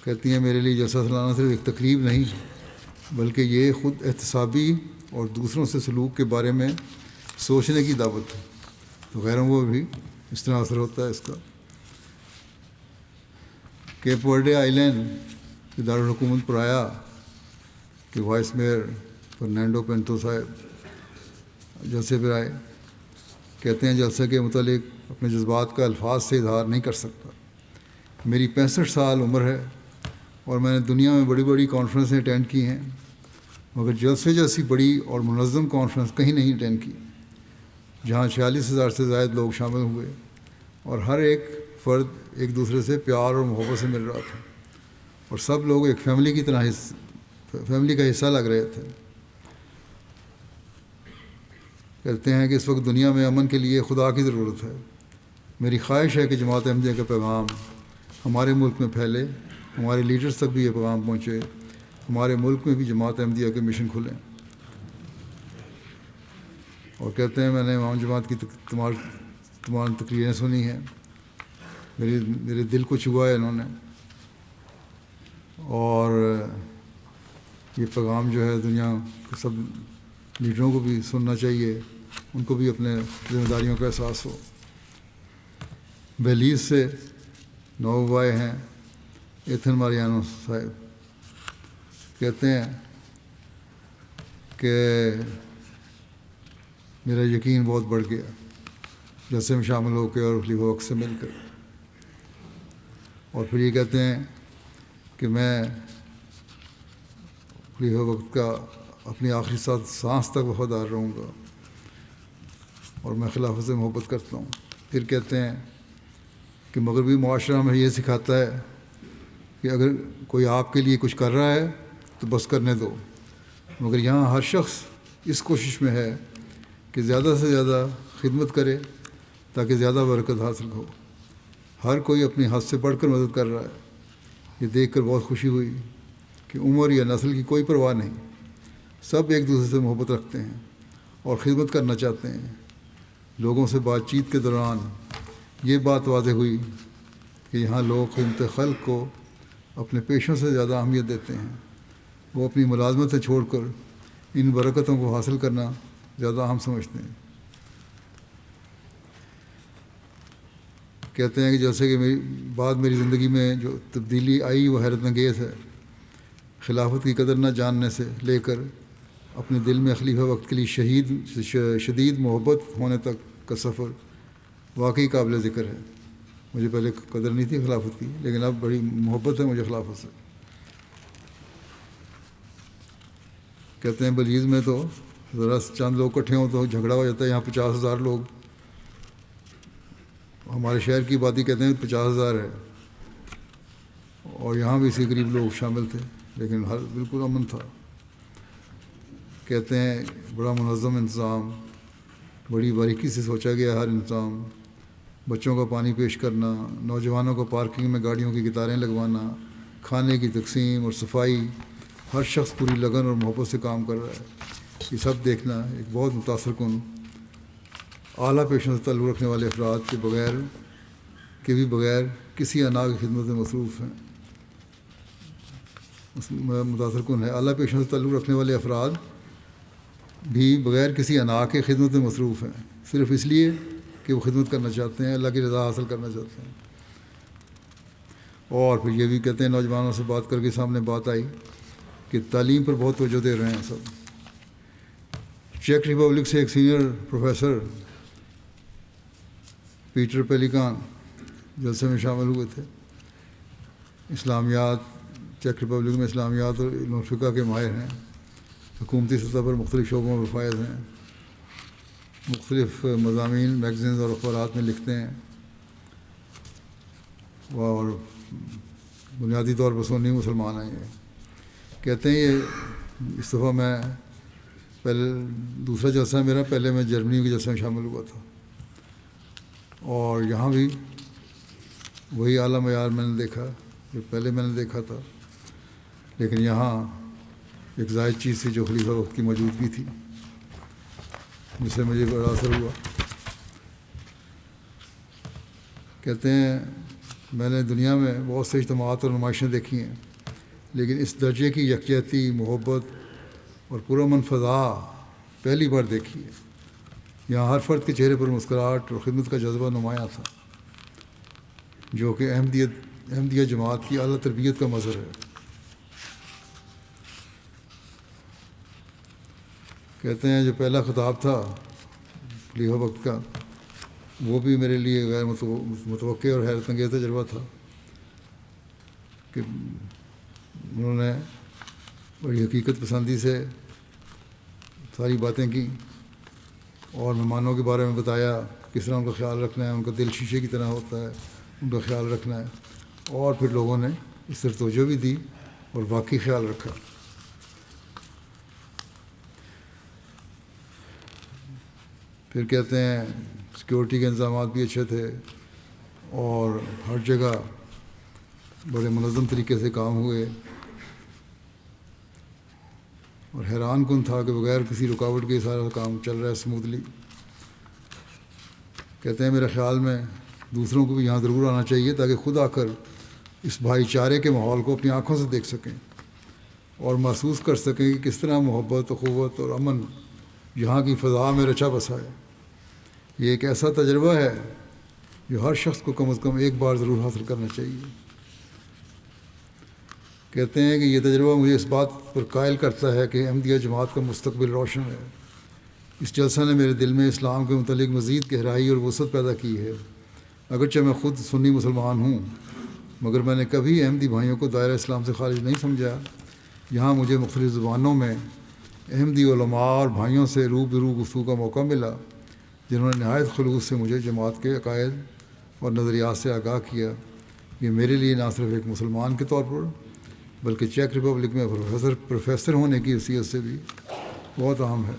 A: کہتی ہیں میرے لیے جلسہ سالانہ صرف ایک تقریب نہیں بلکہ یہ خود احتسابی اور دوسروں سے سلوک کے بارے میں سوچنے کی دعوت ہے، تو غیروں کو بھی اس طرح اثر ہوتا ہے اس کا۔ کیپ ورڈے آئی لینڈ کے دارالحکومت پر آیا کہ وائس میئر فرنینڈو پینٹو صاحب جلسے پر آئے۔ کہتے ہیں جلسے کے متعلق اپنے جذبات کا الفاظ سے اظہار نہیں کر سکتا۔ میری 65 سال عمر ہے اور میں نے دنیا میں بڑی بڑی کانفرنسیں اٹینڈ کی ہیں، مگر جلسے جیسی بڑی اور منظم کانفرنس کہیں نہیں اٹینڈ کی جہاں 46,000 سے زائد لوگ شامل ہوئے اور ہر ایک فرد ایک دوسرے سے پیار اور محبت سے مل رہا تھا، اور سب لوگ ایک فیملی کی طرح فیملی کا حصہ لگ رہے تھے۔ کہتے ہیں کہ اس وقت دنیا میں امن کے لیے خدا کی ضرورت ہے۔ میری خواہش ہے کہ جماعت احمدیہ کا پیغام ہمارے ملک میں پھیلے، ہمارے لیڈرز تک بھی یہ پیغام پہنچے، ہمارے ملک میں بھی جماعت احمدیہ کے مشن کھلیں۔ اور کہتے ہیں میں نے امام جماعت کی تمام تقریریں سنی ہیں، میرے دل کو چھوا ہے انہوں نے، اور یہ پیغام جو ہے دنیا کے سب لیڈروں کو بھی سننا چاہیے، ان کو بھی اپنے ذمہ داریوں کا احساس ہو۔ بیلیز سے نواب آئے ہیں ایتھن ماریانو صاحب، کہتے ہیں کہ میرا یقین بہت بڑھ گیا جلسے میں شامل ہو کے اور خلیفہ وقت سے مل کر۔ اور پھر یہ کہتے ہیں کہ میں خلیفہ وقت کا اپنی آخری سانس تک وفادار رہوں گا اور میں خلافت سے محبت کرتا ہوں۔ پھر کہتے ہیں کہ مغربی معاشرہ میں یہ سکھاتا ہے کہ اگر کوئی آپ کے لیے کچھ کر رہا ہے تو بس کرنے دو، مگر یہاں ہر شخص اس کوشش میں ہے کہ زیادہ سے زیادہ خدمت کرے تاکہ زیادہ برکت حاصل ہو۔ ہر کوئی اپنی حد سے بڑھ کر مدد کر رہا ہے۔ یہ دیکھ کر بہت خوشی ہوئی کہ عمر یا نسل کی کوئی پرواہ نہیں، سب ایک دوسرے سے محبت رکھتے ہیں اور خدمت کرنا چاہتے ہیں۔ لوگوں سے بات چیت کے دوران یہ بات واضح ہوئی کہ یہاں لوگ خدمت خلق کو اپنے پیشوں سے زیادہ اہمیت دیتے ہیں۔ وہ اپنی ملازمتیں چھوڑ کر ان برکتوں کو حاصل کرنا زیادہ اہم سمجھتے ہیں۔ کہتے ہیں کہ جیسے کہ میری زندگی میں جو تبدیلی آئی وہ حیرت انگیز ہے۔ خلافت کی قدر نہ جاننے سے لے کر اپنے دل میں خلیفہ وقت کے لیے شدید محبت ہونے تک کا سفر واقعی قابل ذکر ہے۔ مجھے پہلے قدر نہیں تھی خلافت کی، لیکن اب بڑی محبت ہے مجھے خلافت سے۔ کہتے ہیں بلیز میں تو ذرا چند لوگ اکٹھے ہوں تو جھگڑا ہو جاتا ہے، یہاں 50,000 لوگ، ہمارے شہر کی آبادی کہتے ہیں 50,000 ہے، اور یہاں بھی اسی قریب لوگ شامل تھے، لیکن بالکل امن تھا۔ کہتے ہیں بڑا منظم انتظام، بڑی باریکی سے سوچا گیا ہر انتظام، بچوں کا پانی پیش کرنا، نوجوانوں کو پارکنگ میں گاڑیوں کی قطاریں لگوانا، کھانے کی تقسیم اور صفائی، ہر شخص پوری لگن اور محبت سے کام کر رہا ہے۔ یہ سب دیکھنا ایک بہت متاثر کن، اعلیٰ پیشوں سے تعلق رکھنے والے افراد کے بغیر کسی انا کی خدمت میں مصروف ہیں، متاثر کن ہے۔ اعلیٰ پیشوں سے تعلق رکھنے والے افراد بھی بغیر کسی انا کے خدمت میں مصروف ہیں، صرف اس لیے کہ وہ خدمت کرنا چاہتے ہیں، اللہ کی رضا حاصل کرنا چاہتے ہیں۔ اور پھر یہ بھی کہتے ہیں نوجوانوں سے بات کر کے سامنے بات آئی کہ تعلیم پر بہت توجہ دے رہے ہیں سب۔ چیک ریپبلک سے ایک سینئر پروفیسر پیٹر پیلیکان جلسے میں شامل ہوئے تھے۔ اسلامیات، چیک ریپبلک میں اسلامیات اور علم فقہ کے ماہر ہیں، حکومتی سطح پر مختلف شعبوں میں فائز ہیں، مختلف مضامین میگزینز اور اخبارات میں لکھتے ہیں، اور بنیادی طور پر سنی مسلمان ہیں۔ یہ کہتے ہیں یہ اس دفعہ میں دوسرا جلسہ ہے میرا، پہلے میں جرمنی کے جلسے میں شامل ہوا تھا۔ اور یہاں بھی وہی اعلیٰ معیار میں نے دیکھا جو پہلے میں نے دیکھا تھا، لیکن یہاں ایک زائد چیز تھی جو خلیفہ وقت کی موجودگی تھی، جس سے مجھے بڑا اثر ہوا۔ کہتے ہیں میں نے دنیا میں بہت سے اجتماعات اور نمائشیں دیکھی ہیں، لیکن اس درجے کی یکجہتی، محبت اور پرامن فضا پہلی بار دیکھی ہے۔ یہاں ہر فرد کے چہرے پر مسکراہٹ اور خدمت کا جذبہ نمایاں تھا، جو کہ احمدیہ جماعت کی اعلیٰ تربیت کا مظہر ہے۔ کہتے ہیں جو پہلا خطاب تھا خلیفہ وقت کا، وہ بھی میرے لیے غیر متوقع اور حیرت انگیز تجربہ تھا کہ انہوں نے بڑی حقیقت پسندی سے ساری باتیں کی اور مہمانوں کے بارے میں بتایا کس طرح ان کا خیال رکھنا ہے، ان کا دل شیشے کی طرح ہوتا ہے، ان کا خیال رکھنا ہے، اور پھر لوگوں نے اس طرف توجہ بھی دی اور واقعی خیال رکھا۔ پھر کہتے ہیں سیکورٹی کے انتظامات بھی اچھے تھے اور ہر جگہ بڑے منظم طریقے سے کام ہوئے، اور حیران کن تھا کہ بغیر کسی رکاوٹ کے سارا کام چل رہا ہے اسموتھلی۔ کہتے ہیں میرے خیال میں دوسروں کو بھی یہاں ضرور آنا چاہیے تاکہ خود آ کر اس بھائی چارے کے ماحول کو اپنی آنکھوں سے دیکھ سکیں اور محسوس کر سکیں کہ کس طرح محبت، اخوت اور امن یہاں کی فضا میں رچا بسا ہے۔ یہ ایک ایسا تجربہ ہے جو ہر شخص کو کم از کم ایک بار ضرور حاصل کرنا چاہیے۔ کہتے ہیں کہ یہ تجربہ مجھے اس بات پر قائل کرتا ہے کہ احمدیہ جماعت کا مستقبل روشن ہے۔ اس جلسہ نے میرے دل میں اسلام کے متعلق مزید گہرائی اور وسعت پیدا کی ہے۔ اگرچہ میں خود سنی مسلمان ہوں، مگر میں نے کبھی احمدی بھائیوں کو دائرہ اسلام سے خارج نہیں سمجھا۔ یہاں مجھے مختلف زبانوں میں احمدی علماء اور بھائیوں سے روبرو گفتگو کا موقع ملا، جنہوں نے نہایت خلوص سے مجھے جماعت کے عقائد اور نظریات سے آگاہ کیا۔ یہ میرے لیے نہ صرف ایک مسلمان کے طور پر بلکہ چیک ریپبلک میں پروفیسر ہونے کی حیثیت سے بھی بہت اہم ہے۔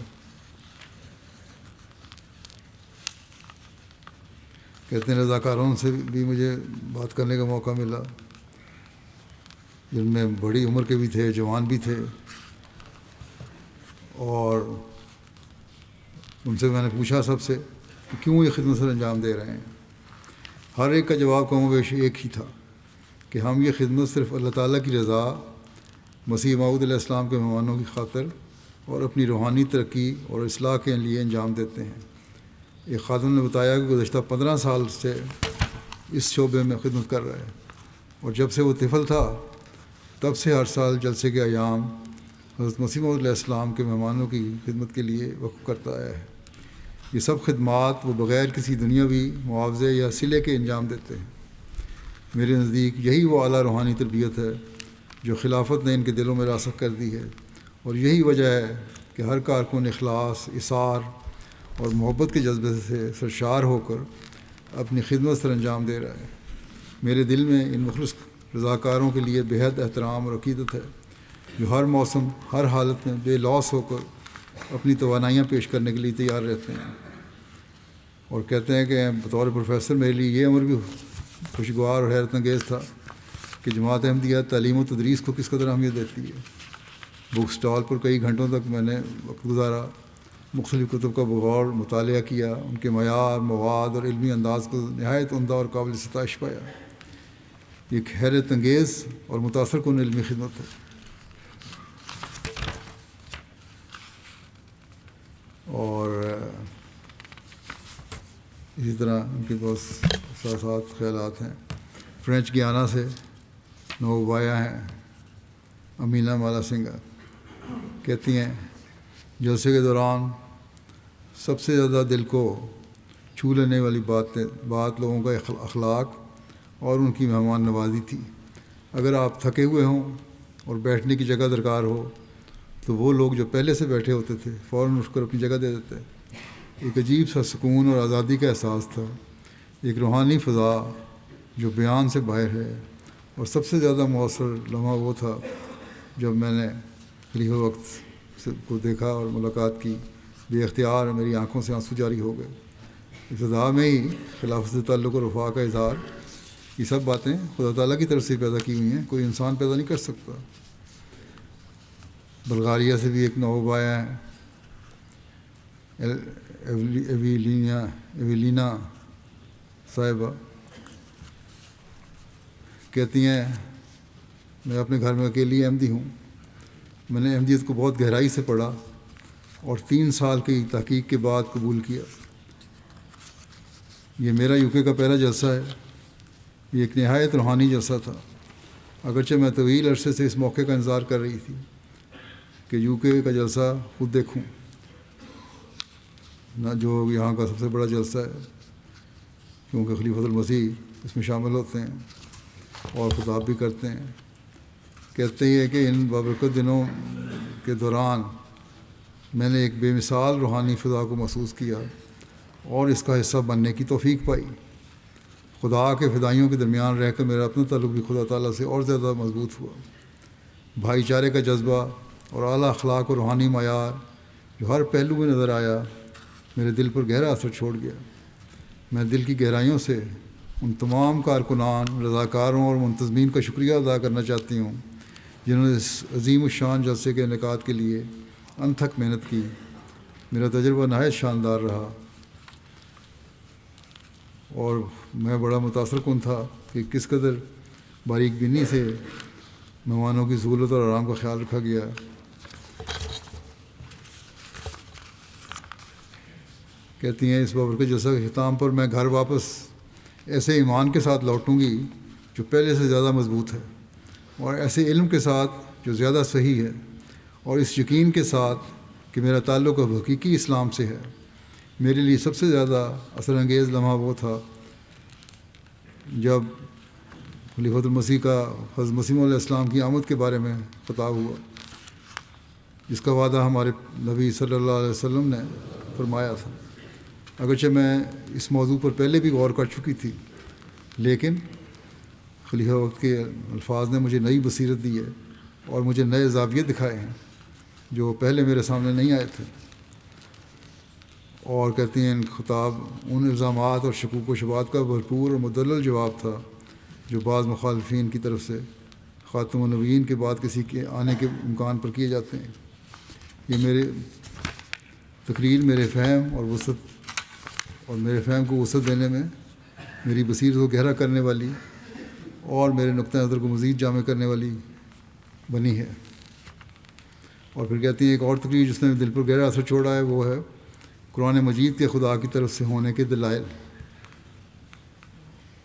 A: کہتے ہیں رضاکاروں سے بھی مجھے بات کرنے کا موقع ملا، جن میں بڑی عمر کے بھی تھے، جوان بھی تھے، اور ان سے میں نے پوچھا سب سے کہ کیوں یہ خدمت سر انجام دے رہے ہیں۔ ہر ایک کا جواب کم و بیش ایک ہی تھا کہ ہم یہ خدمت صرف اللہ تعالیٰ کی رضا، مسیح موعود علیہ السلام کے مہمانوں کی خاطر اور اپنی روحانی ترقی اور اصلاح کے لیے انجام دیتے ہیں۔ ایک خادم نے بتایا کہ گزشتہ 15 سال سے اس شعبے میں خدمت کر رہا ہے، اور جب سے وہ طفل تھا تب سے ہر سال جلسے کے ایام حضرت مسیح موعود علیہ السلام کے مہمانوں کی خدمت کے لیے وقف کرتا آیا ہے۔ یہ سب خدمات وہ بغیر کسی دنیاوی معاوضے یا صلے کے انجام دیتے ہیں۔ میرے نزدیک یہی وہ اعلیٰ روحانی تربیت ہے جو خلافت نے ان کے دلوں میں راسخ کر دی ہے، اور یہی وجہ ہے کہ ہر کارکن اخلاص، اثار اور محبت کے جذبے سے سرشار ہو کر اپنی خدمت سر انجام دے رہا ہے۔ میرے دل میں ان مخلص رضاکاروں کے لیے بےحد احترام اور عقیدت ہے، جو ہر موسم، ہر حالت میں بے لوث ہو کر اپنی توانائیاں پیش کرنے کے لیے تیار رہتے ہیں۔ اور کہتے ہیں کہ بطور پروفیسر میرے لیے یہ عمر بھی خوشگوار اور حیرت انگیز تھا کہ جماعت احمدیہ تعلیم و تدریس کو کس قدر اہمیت دیتی ہے۔ بک سٹال پر کئی گھنٹوں تک میں نے وقت گزارا، مختلف کتب کا بغور مطالعہ کیا، ان کے معیار، مواد اور علمی انداز کو نہایت عمدہ اور قابل ستائش پایا۔ یہ ایک حیرت انگیز اور متاثر کن علمی خدمت ہے۔ اور اسی طرح ان کے بہت ساتھ خیالات ہیں۔ فرینچ گیانا سے نوبایا ہیں امینا مالا سنگا، کہتی ہیں جلسے کے دوران سب سے زیادہ دل کو چھو لینے والی بات لوگوں کا اخلاق اور ان کی مہمان نوازی تھی۔ اگر آپ تھکے ہوئے ہوں اور بیٹھنے کی جگہ درکار ہو تو وہ لوگ جو پہلے سے بیٹھے ہوتے تھے فوراً اٹھ کر اپنی جگہ دے دیتے۔ ایک عجیب سا سکون اور آزادی کا احساس تھا، ایک روحانی فضا جو بیان سے باہر ہے۔ اور سب سے زیادہ مؤثر لمحہ وہ تھا جب میں نے خلیفہ وقت کو دیکھا اور ملاقات کی۔ بے اختیار میری آنکھوں سے آنسو جاری ہو گئے۔ ابتدا میں ہی خلافت سے تعلق و رفاع کا اظہار، یہ سب باتیں خدا تعالیٰ کی طرف سے پیدا کی ہوئی ہیں، کوئی انسان پیدا نہیں کر سکتا۔ بلغاریہ سے بھی ایک نواب آیا ہے، ایویلینا صاحبہ، کہتی ہیں میں اپنے گھر میں اکیلی احمدی ہوں، میں نے احمدیت کو بہت گہرائی سے پڑھا اور 3 سال کی تحقیق کے بعد قبول کیا۔ یہ میرا UK کا پہلا جلسہ ہے، یہ ایک نہایت روحانی جلسہ تھا، اگرچہ میں طویل عرصے سے اس موقع کا انتظار کر رہی تھی کہ UK کا جلسہ خود دیکھوں، نہ جو یہاں کا سب سے بڑا جلسہ ہے، کیونکہ خلیفۃ المسیح اس میں شامل ہوتے ہیں اور خطاب بھی کرتے ہیں۔ کہتے ہیں کہ ان بابرکت دنوں کے دوران میں نے ایک بے مثال روحانی فضا کو محسوس کیا اور اس کا حصہ بننے کی توفیق پائی۔ خدا کے فدائیوں کے درمیان رہ کر میرا اپنا تعلق بھی خدا تعالیٰ سے اور زیادہ مضبوط ہوا۔ بھائی چارے کا جذبہ اور اعلیٰ اخلاق و روحانی معیار جو ہر پہلو میں نظر آیا میرے دل پر گہرا اثر چھوڑ گیا۔ میں دل کی گہرائیوں سے ان تمام کارکنان، رضاکاروں اور منتظمین کا شکریہ ادا کرنا چاہتی ہوں جنہوں نے اس عظیم الشان جلسے کے انعقاد کے لیے انتھک محنت کی۔ میرا تجربہ نہایت شاندار رہا اور میں بڑا متاثر کن تھا کہ کس قدر باریک بینی سے مہمانوں کی سہولت اور آرام کا خیال رکھا گیا۔ کہتی ہیں اس بابرکت جلسہ کے اختتام پر میں گھر واپس ایسے ایمان کے ساتھ لوٹوں گی جو پہلے سے زیادہ مضبوط ہے، اور ایسے علم کے ساتھ جو زیادہ صحیح ہے، اور اس یقین کے ساتھ کہ میرا تعلق اب حقیقی اسلام سے ہے۔ میرے لیے سب سے زیادہ اثر انگیز لمحہ وہ تھا جب خلیفۃ المسیح کا حضرت مسیح علیہ السلام کی آمد کے بارے میں خطاب ہوا، جس کا وعدہ ہمارے نبی صلی اللہ علیہ وسلم نے فرمایا تھا۔ اگرچہ میں اس موضوع پر پہلے بھی غور کر چکی تھی، لیکن خلیفہ وقت کے الفاظ نے مجھے نئی بصیرت دی ہے اور مجھے نئے زاویے دکھائے ہیں جو پہلے میرے سامنے نہیں آئے تھے۔ اور کہتی ہیں خطاب ان الزامات اور شکوک و شبہات کا بھرپور اور مدلل جواب تھا جو بعض مخالفین کی طرف سے خاتم النبیین کے بعد کسی کے آنے کے امکان پر کیے جاتے ہیں۔ یہ میرے تقریر میرے فہم کو وسعت دینے میں، میری بصیرت کو گہرا کرنے والی اور میرے نقطۂ نظر کو مزید جامع کرنے والی بنی ہے۔ اور پھر کہتی ہیں ایک اور تقریر جس نے دل پر گہرا اثر چھوڑا ہے وہ ہے قرآن مجید کے خدا کی طرف سے ہونے کے دلائل۔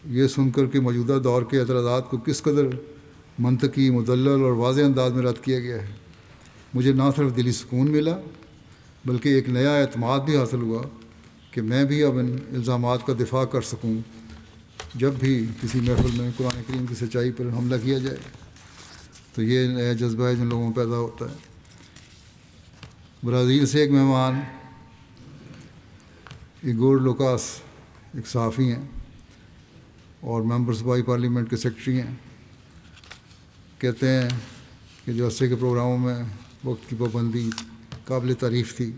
A: یہ سن کر کہ موجودہ دور کے اعتراضات کو کس قدر منطقی، مدلل اور واضح انداز میں رد کیا گیا ہے، مجھے نہ صرف دلی سکون ملا بلکہ ایک نیا اعتماد بھی حاصل ہوا کہ میں بھی اب ان الزامات کا دفاع کر سکوں جب بھی کسی محفل میں قرآن کریم کی سچائی پر حملہ کیا جائے۔ تو یہ نیا جذبہ ہے جن لوگوں میں پیدا ہوتا ہے۔ برازیل سے ایک مہمان ایگور لوکاس ایک صحافی ہیں اور ممبر صوبائی پارلیمنٹ کے سیکرٹری ہیں، کہتے ہیں کہ جلسے کے پروگراموں میں وقت کی پابندی قابل تعریف تھی،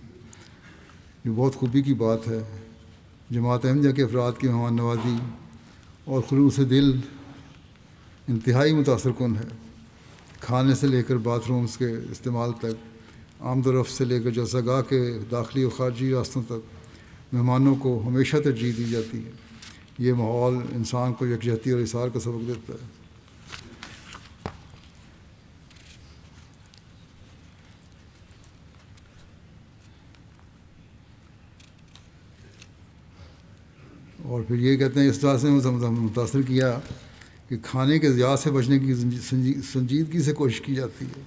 A: جو بہت خوبی کی بات ہے۔ جماعت احمدیہ کے افراد کی مہمان نوازی اور خلوص دل انتہائی متاثر کن ہے۔ کھانے سے لے کر باتھ رومز کے استعمال تک، آمد و رفت سے لے کر جلسہ گاہ کے داخلی اور خارجی راستوں تک مہمانوں کو ہمیشہ ترجیح دی جاتی ہے۔ یہ ماحول انسان کو یکجہتی اور احساس کا سبق دیتا ہے۔ اور پھر یہ کہتے ہیں اس طرح سے متاثر کیا کہ کھانے کے ضیاع سے بچنے کی سنجیدگی سے کوشش کی جاتی ہے،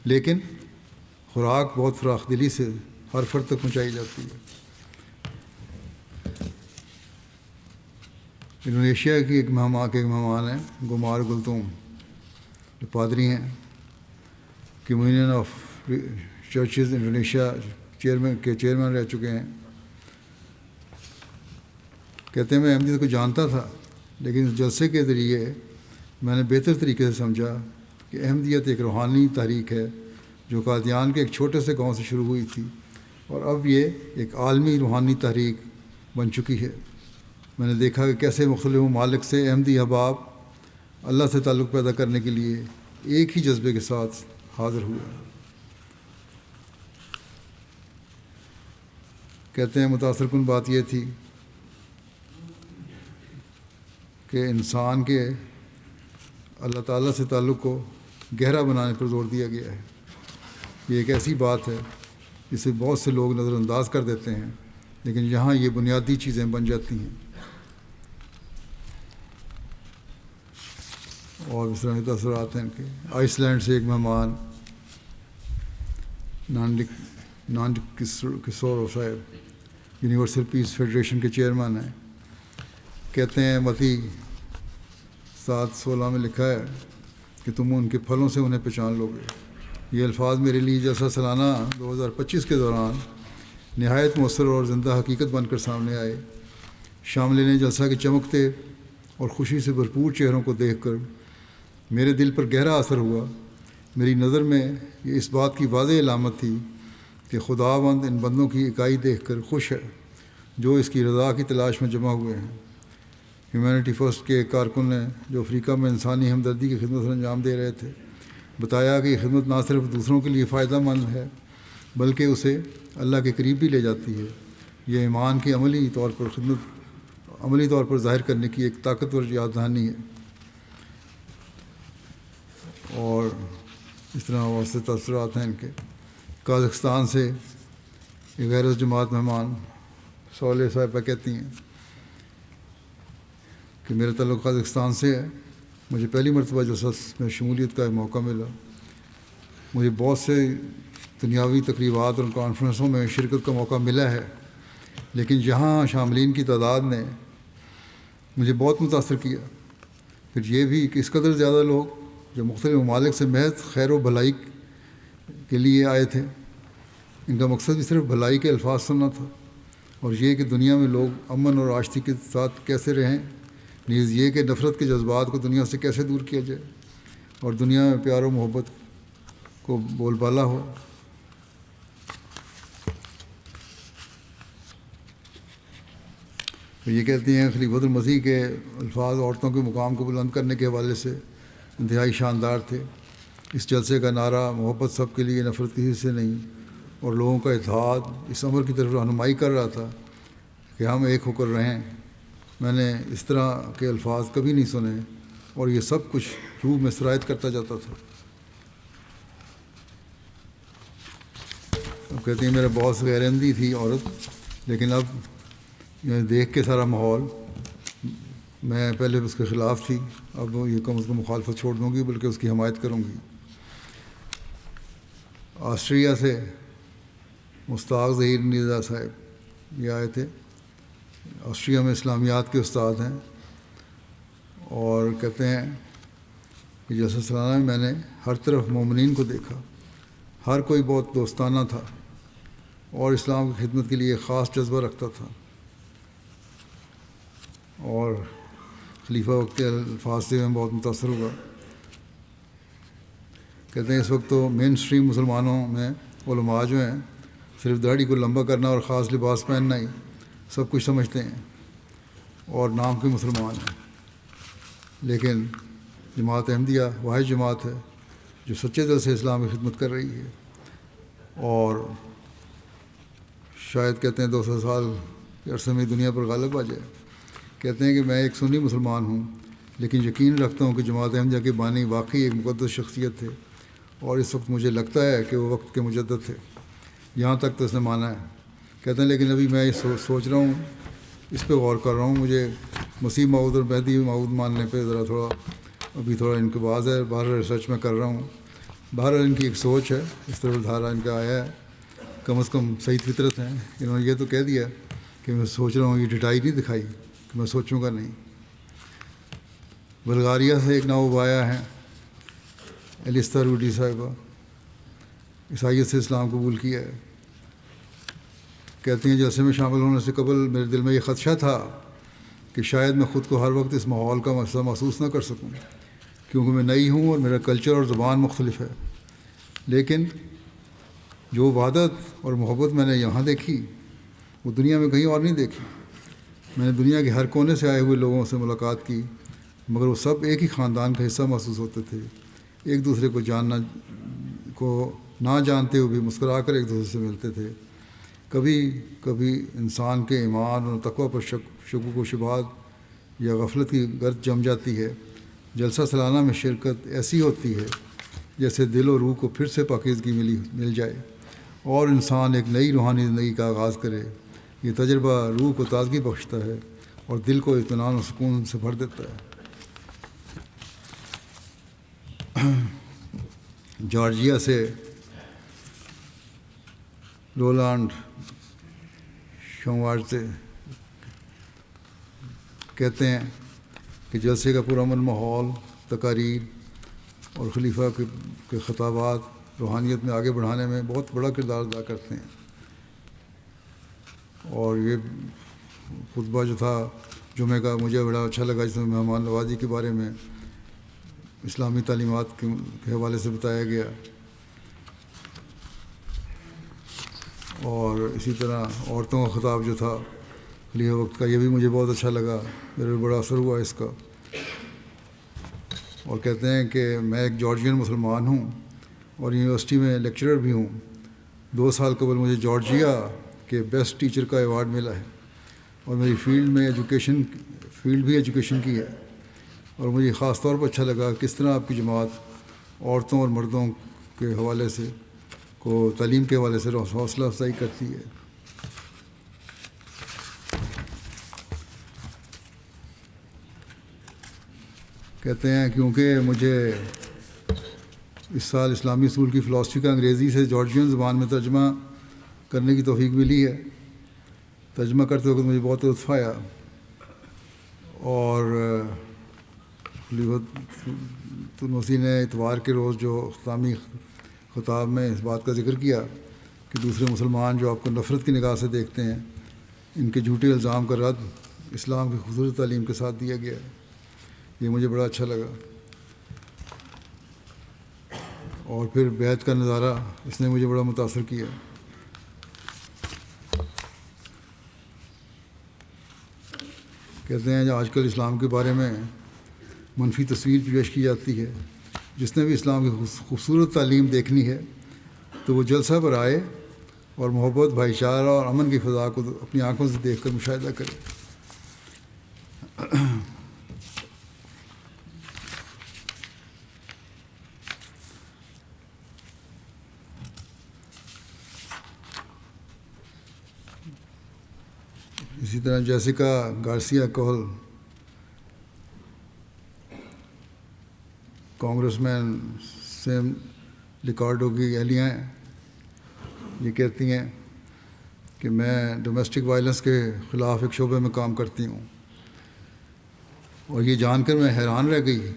A: لیکن خوراک بہت فراخ دلی سے ہر فرد تک پہنچائی جاتی ہے۔ انڈونیشیا کی ایک مہمان ہیں گمار گلتوم، جو پادری ہیں، communion of churches Indonesia chairman رہ چکے ہیں۔ کہتے ہیں میں احمدیت کو جانتا تھا، لیکن اس جلسے کے ذریعے میں نے بہتر طریقے سے سمجھا کہ احمدیت ایک روحانی تحریک ہے جو قادیان کے ایک چھوٹے سے گاؤں سے شروع ہوئی تھی، اور اب یہ ایک عالمی روحانی تحریک بن چکی ہے۔ میں نے دیکھا کہ کیسے مختلف ممالک سے احمدی احباب اللہ سے تعلق پیدا کرنے کے لیے ایک ہی جذبے کے ساتھ حاضر ہوئے۔ کہتے ہیں متاثر کن بات یہ تھی کہ انسان کے اللہ تعالیٰ سے تعلق کو گہرا بنانے پر زور دیا گیا ہے۔ یہ ایک ایسی بات ہے جسے بہت سے لوگ نظر انداز کر دیتے ہیں، لیکن یہاں یہ بنیادی چیزیں بن جاتی ہیں۔ اور اس طرح کے تاثرات ہیں ان کے۔ آئس لینڈ سے ایک مہمان نانڈ کسورو صاحب یونیورسل پیس فیڈریشن کے چیئرمین ہیں، کہتے ہیں متی 7:16 میں لکھا ہے کہ تم ان کے پھلوں سے انہیں پہچان لو گے۔ یہ الفاظ میرے لیے جلسہ سالانہ 2025 کے دوران نہایت مؤثر اور زندہ حقیقت بن کر سامنے آئے۔ شاملین نے جلسہ کے چمکتے اور خوشی سے بھرپور چہروں کو دیکھ کر میرے دل پر گہرا اثر ہوا۔ میری نظر میں یہ اس بات کی واضح علامت تھی کہ خداوند ان بندوں کی اکائی دیکھ کر خوش ہے جو اس کی رضا کی تلاش میں جمع ہوئے ہیں۔ ہیومینٹی فرسٹ کے ایک کارکن نے جو افریقہ میں انسانی ہمدردی کی خدمت انجام دے رہے تھے بتایا کہ یہ خدمت نہ صرف دوسروں کے لیے فائدہ مند ہے بلکہ اسے اللہ کے قریب بھی لے جاتی ہے۔ یہ ایمان کی عملی طور پر ظاہر کرنے کی ایک طاقتور یاد دہانی ہے۔ اور اس طرح بہت سے تاثرات ہیں ان کے۔ قازقستان سے ایک غیر جماعت مہمان صالح صاحبہ کہتی ہیں کہ میرا تعلق قازقستان سے ہے۔ مجھے پہلی مرتبہ جلسہ میں شمولیت کا موقع ملا۔ مجھے بہت سے دنیاوی تقریبات اور کانفرنسوں میں شرکت کا موقع ملا ہے، لیکن یہاں شاملین کی تعداد نے مجھے بہت متاثر کیا۔ پھر یہ بھی کہ اس قدر زیادہ لوگ جو مختلف ممالک سے محض خیر و بھلائی کے لیے آئے تھے، ان کا مقصد بھی صرف بھلائی کے الفاظ سننا تھا، اور یہ کہ دنیا میں لوگ امن اور آشتی کے ساتھ کیسے رہیں، نیز یہ کہ نفرت کے جذبات کو دنیا سے کیسے دور کیا جائے اور دنیا میں پیار و محبت کو بول بالا ہو۔ یہ کہتی ہیں خلیفۃ المسیح کے الفاظ عورتوں کے مقام کو بلند کرنے کے حوالے سے انتہائی شاندار تھے۔ اس جلسے کا نعرہ محبت سب کے لیے، نفرت کسی سے نہیں، اور لوگوں کا اتحاد اس امر کی طرف رہنمائی کر رہا تھا کہ ہم ایک ہو کر رہیں۔ میں نے اس طرح کے الفاظ کبھی نہیں سنے اور یہ سب کچھ روح میں سرایت کرتا جاتا تھا۔ اب کہتے ہیں میرا باس غیر احمدی تھی عورت، لیکن اب دیکھ کے سارا ماحول، میں پہلے اس کے خلاف تھی، اب یہ کم از کم مخالفت چھوڑ دوں گی بلکہ اس کی حمایت کروں گی۔ آسٹریا سے مشتاق ظہیر نیزا صاحب یہ آئے تھے۔ آسٹریا میں اسلامیات کے استاد ہیں، اور کہتے ہیں کہ جلسہ سالانہ میں نے ہر طرف مومنین کو دیکھا، ہر کوئی بہت دوستانہ تھا اور اسلام کی خدمت کے لیے خاص جذبہ رکھتا تھا۔ اور خلیفہ وقت کے الفاظ سے میں بہت متاثر ہوا۔ کہتے ہیں اس وقت تو مین اسٹریم مسلمانوں میں علماء جو ہیں صرف داڑھی کو لمبا کرنا اور خاص لباس پہننا ہی سب کچھ سمجھتے ہیں اور نام کے مسلمان ہیں، لیکن جماعت احمدیہ واحد جماعت ہے جو سچے دل سے اسلام کی خدمت کر رہی ہے۔ اور شاید کہتے ہیں 200 سال کے عرصے میں دنیا پر غالب آ جائے۔ کہتے ہیں کہ میں ایک سنی مسلمان ہوں، لیکن یقین رکھتا ہوں کہ جماعت احمدیہ کے بانی واقعی ایک مقدس شخصیت تھے، اور اس وقت مجھے لگتا ہے کہ وہ وقت کے مجدد تھے، یہاں تک تو اس نے مانا ہے۔ کہتے ہیں لیکن ابھی میں یہ سوچ رہا ہوں، اس پہ غور کر رہا ہوں، مجھے مسیح موعود اور مہدی موعود ماننے پہ تھوڑا انقباض ہے، بہرحال ریسرچ میں کر رہا ہوں۔ بہرحال ان کی ایک سوچ ہے، اس طرح دھارا ان کا آیا ہے، کم از کم صحیح فطرت ہیں۔ انہوں نے یہ تو کہہ دیا کہ میں سوچ رہا ہوں، یہ ڈٹائی نہیں دکھائی کہ میں سوچوں گا نہیں۔ بلغاریہ سے ایک ناؤبایا ہیں ایلستا روڈی صاحبہ، عیسائیت سے اسلام قبول کیا ہے۔ کہتی ہیں جلسے میں شامل ہونے سے قبل میرے دل میں یہ خدشہ تھا کہ شاید میں خود کو ہر وقت اس ماحول کا مسئلہ محسوس نہ کر سکوں، کیونکہ میں نئی ہوں اور میرا کلچر اور زبان مختلف ہے، لیکن جو وحدت اور محبت میں نے یہاں دیکھی وہ دنیا میں کہیں اور نہیں دیکھی۔ میں نے دنیا کے ہر کونے سے آئے ہوئے لوگوں سے ملاقات کی، مگر وہ سب ایک ہی خاندان کا حصہ محسوس ہوتے تھے۔ ایک دوسرے کو نہ جانتے ہوئے بھی مسکرا کر ایک دوسرے سے ملتے تھے۔ کبھی کبھی انسان کے ایمان اور تقویٰ پر شکوک و شبہات یا غفلت کی گرد جم جاتی ہے۔ جلسہ سالانہ میں شرکت ایسی ہوتی ہے جیسے دل و روح کو پھر سے پاکیزگی مل جائے اور انسان ایک نئی روحانی زندگی کا آغاز کرے۔ یہ تجربہ روح کو تازگی بخشتا ہے اور دل کو اطمینان و سکون سے بھر دیتا ہے۔ جارجیا سے رولانڈ شوارٹزے کہتے ہیں کہ جلسے کا پرامن ماحول، تقاریر اور خلیفہ کے خطابات روحانیت میں آگے بڑھانے میں بہت بڑا کردار ادا کرتے ہیں۔ اور یہ خطبہ جو تھا جمعہ کا مجھے بڑا اچھا لگا، جس میں مہمان نوازی کے بارے میں اسلامی تعلیمات کے حوالے سے بتایا گیا، اور اسی طرح عورتوں کا خطاب جو تھا خلیفہ وقت کا، یہ بھی مجھے بہت اچھا لگا، میرے بڑا اثر ہوا اس کا۔ اور کہتے ہیں کہ میں ایک جارجین مسلمان ہوں اور یونیورسٹی میں لیکچرر بھی ہوں۔ 2 سال قبل مجھے جارجیا کے بیسٹ ٹیچر کا ایوارڈ ملا ہے، اور میری فیلڈ بھی ایجوکیشن کی ہے۔ اور مجھے خاص طور پر اچھا لگا کس طرح آپ کی جماعت عورتوں اور مردوں کے حوالے سے تعلیم کے حوالے سے حوصلہ افزائی کرتی ہے۔ کہتے ہیں کیونکہ مجھے اس سال اسلامی اصول کی فلاسفی کا انگریزی سے جارجین زبان میں ترجمہ کرنے کی توفیق ملی ہے۔ ترجمہ کرتے وقت مجھے بہت لطف آیا، اور خلیفۃ المسیح نے اتوار کے روز جو اختتامی خطاب میں اس بات کا ذکر کیا کہ دوسرے مسلمان جو آپ کو نفرت کی نگاہ سے دیکھتے ہیں، ان کے جھوٹے الزام کا رد اسلام کی خصوصی تعلیم کے ساتھ دیا گیا ہے۔ یہ مجھے بڑا اچھا لگا۔ اور پھر بیعت کا نظارہ، اس نے مجھے بڑا متاثر کیا۔ کہتے ہیں آج کل اسلام کے بارے میں منفی تصویر پیش کی جاتی ہے۔ جس نے بھی اسلام کی خوبصورت تعلیم دیکھنی ہے تو وہ جلسہ پر آئے اور محبت، بھائی چارہ اور امن کی فضا کو اپنی آنکھوں سے دیکھ کر مشاہدہ کرے۔ اسی طرح جیسیکا گارسیا کوہل کانگریس مین سیم ریکارڈو کی اہلیہ ہیں، یہ کہتی ہیں کہ میں ڈومیسٹک وائلنس کے خلاف ایک شعبے میں کام کرتی ہوں، اور یہ جان کر میں حیران رہ گئی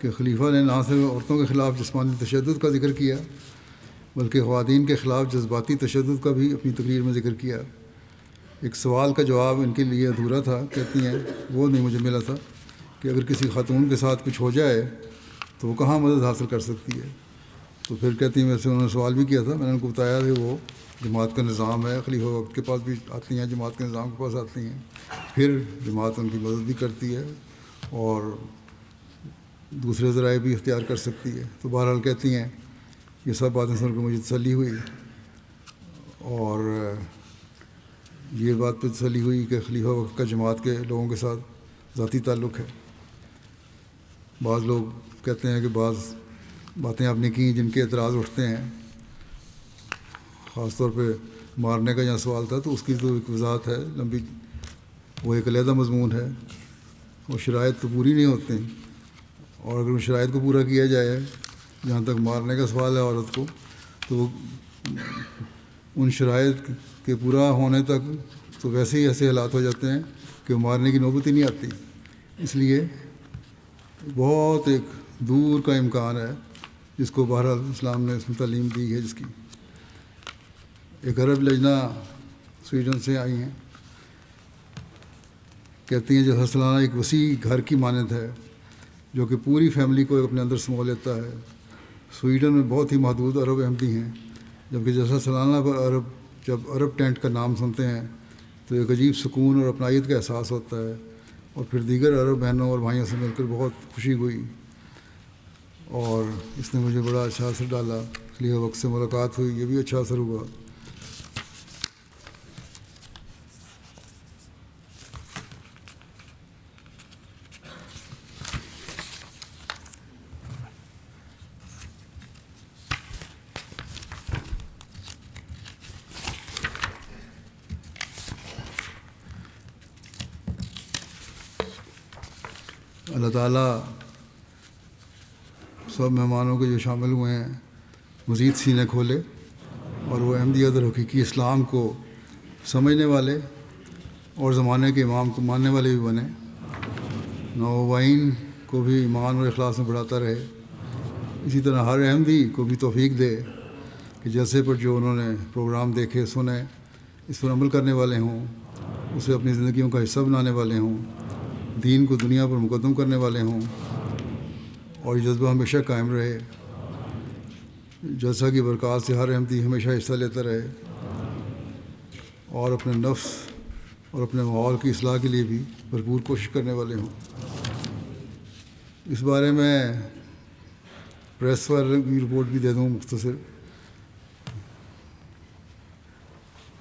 A: کہ خلیفہ نے نہ صرف عورتوں کے خلاف جسمانی تشدد کا ذکر کیا بلکہ خواتین کے خلاف جذباتی تشدد کا بھی اپنی تقریر میں ذکر کیا۔ ایک سوال کا جواب ان کے لیے ادھورا تھا، کہتی ہیں وہ نہیں مجھے ملا تھا کہ اگر کسی خاتون کے ساتھ کچھ ہو جائے تو وہ کہاں مدد حاصل کر سکتی ہے۔ تو پھر کہتی ہیں ویسے انہوں نے سوال بھی کیا تھا، میں نے ان کو بتایا کہ وہ جماعت کا نظام ہے، خلیفہ وقت کے پاس بھی آتی ہیں، جماعت کے نظام کے پاس آتی ہیں، پھر جماعت ان کی مدد بھی کرتی ہے اور دوسرے ذرائع بھی اختیار کر سکتی ہے۔ تو بہرحال کہتی ہیں یہ سب باتیں سن کر مجھے تسلی ہوئی، اور یہ بات پہ تسلی ہوئی کہ خلیفہ وقت کا جماعت کے لوگوں کے ساتھ ذاتی تعلق ہے۔ بعض لوگ کہتے ہیں کہ بعض باتیں آپ نے کی جن کے اعتراض اٹھتے ہیں، خاص طور پہ مارنے کا جہاں سوال تھا تو اس کی تو ایک وضاحت ہے لمبی، وہ ایک علیحدہ مضمون ہے، وہ شرائط تو پوری نہیں ہوتے ہیں، اور اگر ان شرائط کو پورا کیا جائے جہاں تک مارنے کا سوال ہے عورت کو، تو ان شرائط کے پورا ہونے تک تو ویسے ہی ایسے حالات ہو جاتے ہیں کہ مارنے کی نوبت ہی نہیں آتی۔ اس لیے بہت ایک دور کا امکان ہے جس کو بہرحال اسلام نے اس میں تعلیم دی ہے، جس کی ایک عرب لجنہ سویڈن سے آئی ہیں، کہتی ہیں جیسا سالانہ ایک وسیع گھر کی مانند ہے جو کہ پوری فیملی کو اپنے اندر سمو لیتا ہے۔ سویڈن میں بہت ہی محدود عرب احمدی ہیں، جبکہ جیسا سالانہ پر جب عرب ٹینٹ کا نام سنتے ہیں تو ایک عجیب سکون اور اپنائیت کا احساس ہوتا ہے. اور پھر دیگر عرب بہنوں اور بھائیوں سے مل کر بہت خوشی ہوئی اور اس نے مجھے بڑا اچھا اثر ڈالا. اس لیے وقت سے ملاقات ہوئی، یہ بھی اچھا اثر ہوا. اللہ تعالیٰ سب مہمانوں کے جو شامل ہوئے ہیں مزید سینے کھولے اور وہ احمدیت اور حقیقی اسلام کو سمجھنے والے اور زمانے کے امام کو ماننے والے بھی بنے. نوآئین کو بھی ایمان اور اخلاص میں بڑھاتا رہے. اسی طرح ہر احمدی کو بھی توفیق دے کہ جلسے پر جو انہوں نے پروگرام دیکھے سنے اس پر عمل کرنے والے ہوں، اسے اپنی زندگیوں کا حصہ بنانے والے ہوں، دین کو دنیا پر مقدم کرنے والے ہوں اور یہ جذبہ ہمیشہ قائم رہے. جلسہ کی برکات سے ہر احمدی ہمیشہ حصہ لیتا رہے اور اپنے نفس اور اپنے ماحول کی اصلاح کے لیے بھی بھرپور کوشش کرنے والے ہوں. اس بارے میں پریس والے کی رپورٹ بھی دے دوں مختصر.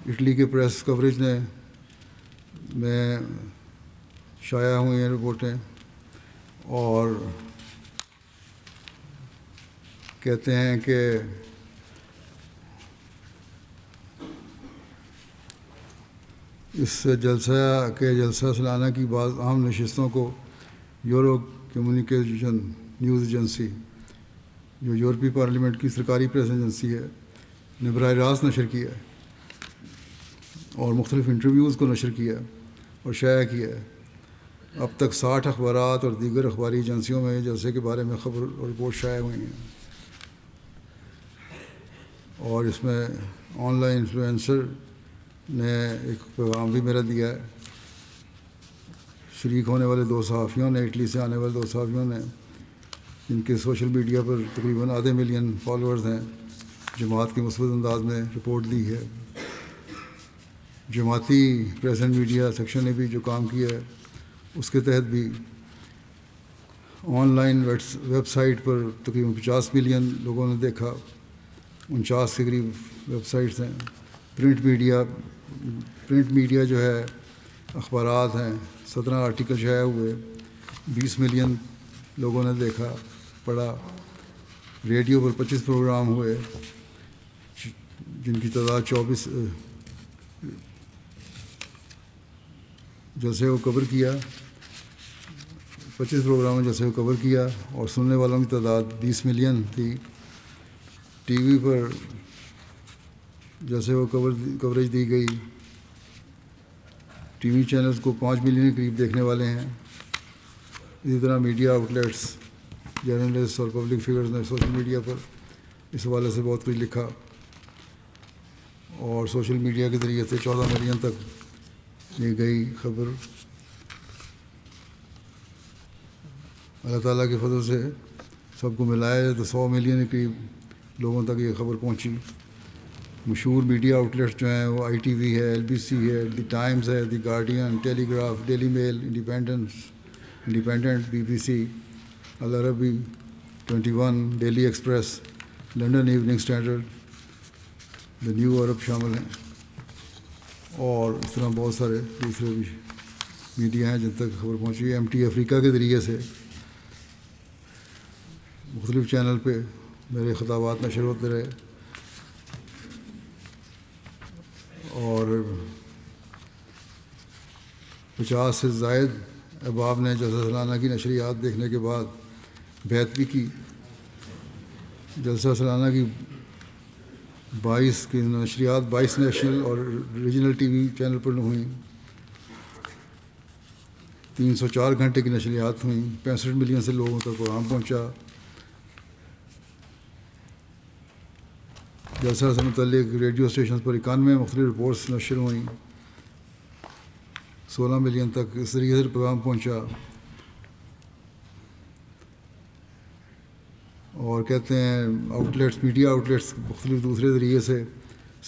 A: اٹلی کے پریس کوریج میں شائع ہوئی ہیں رپورٹیں اور کہتے ہیں کہ اس جلسہ سالانہ کی بعض اہم نشستوں کو یورو کمیونیکیشن نیوز ایجنسی جو یورپی پارلیمنٹ کی سرکاری پریس ایجنسی ہے نے براہ راست نشر کیا ہے اور مختلف انٹرویوز کو نشر کیا اور شائع کیا ہے. اب تک 60 اخبارات اور دیگر اخباری ایجنسیوں میں جلسے کے بارے میں خبر اور رپورٹ شائع ہوئی ہیں اور اس میں آن لائن انفلوئنسر نے ایک پیغام بھی میرا دیا ہے. شریک ہونے والے 2 صحافیوں نے، اٹلی سے آنے والے 2 صحافیوں نے، جن کے سوشل میڈیا پر تقریباً آدھے ملین فالوورز ہیں، جماعت کے مثبت انداز میں رپورٹ دی ہے. جماعتی پریس اینڈ میڈیا سیکشن نے بھی جو کام کیا ہے اس کے تحت بھی آن لائن ویب سائٹ پر تقریباً 50 ملین لوگوں نے دیکھا. 49 کے قریب ویب سائٹس ہیں. پرنٹ میڈیا جو ہے اخبارات ہیں، 17 آرٹیکل شائع ہوئے، 20 ملین لوگوں نے دیکھا پڑھا. ریڈیو پر 25 پروگرام ہوئے جن کی تعداد 24 جلسے کو کور کیا. 25 پروگراموں جلسے کو کور کیا اور سننے والوں کی تعداد 20 ملین تھی. ٹی وی پر جلسے کو کوریج دی گئی. ٹی وی چینلز کو 5 ملین کے قریب دیکھنے والے ہیں. اسی طرح میڈیا آؤٹلیٹس، جرنلسٹ اور پبلک فگرز نے سوشل میڈیا پر اس حوالے سے بہت کچھ لکھا اور سوشل میڈیا کے ذریعے سے 14 ملین تک یہ گئی خبر. اللہ تعالیٰ کے فضل سے سب کو ملایا جائے تو 100 ملین کے قریب لوگوں تک یہ خبر پہنچی. مشہور میڈیا آؤٹلیٹس جو ہیں وہ ITV ہے، LBC ہے، دی ٹائمز ہے، the Guardian, telegraph, Daily Mail, Independent, BBC، العربی، 21، Daily Express, London Evening Standard, the New Arab شامل ہیں اور اس طرح بہت سارے دوسرے بھی میڈیا ہیں جن تک خبر پہنچی. MT افریقہ کے ذریعے سے مختلف چینل پہ میرے خطابات نشر ہوتے رہے اور 50 سے زائد احباب نے جلسہ سالانہ کی نشریات دیکھنے کے بعد بیعت بھی کی. جلسہ سالانہ کی 22 کی نشریات 22 نیشنل اور ریجنل TV چینل پر ہوئیں. 304 گھنٹے کی نشریات ہوئیں. 65 ملین سے لوگوں تک پیغام پہنچا. جلسہ سے متعلق ریڈیو اسٹیشنز پر 91 مختلف رپورٹس نشر ہوئیں. 16 ملین تک اس طریقے سے پیغام پہنچا. اور کہتے ہیں میڈیا آؤٹلیٹس مختلف دوسرے ذریعے سے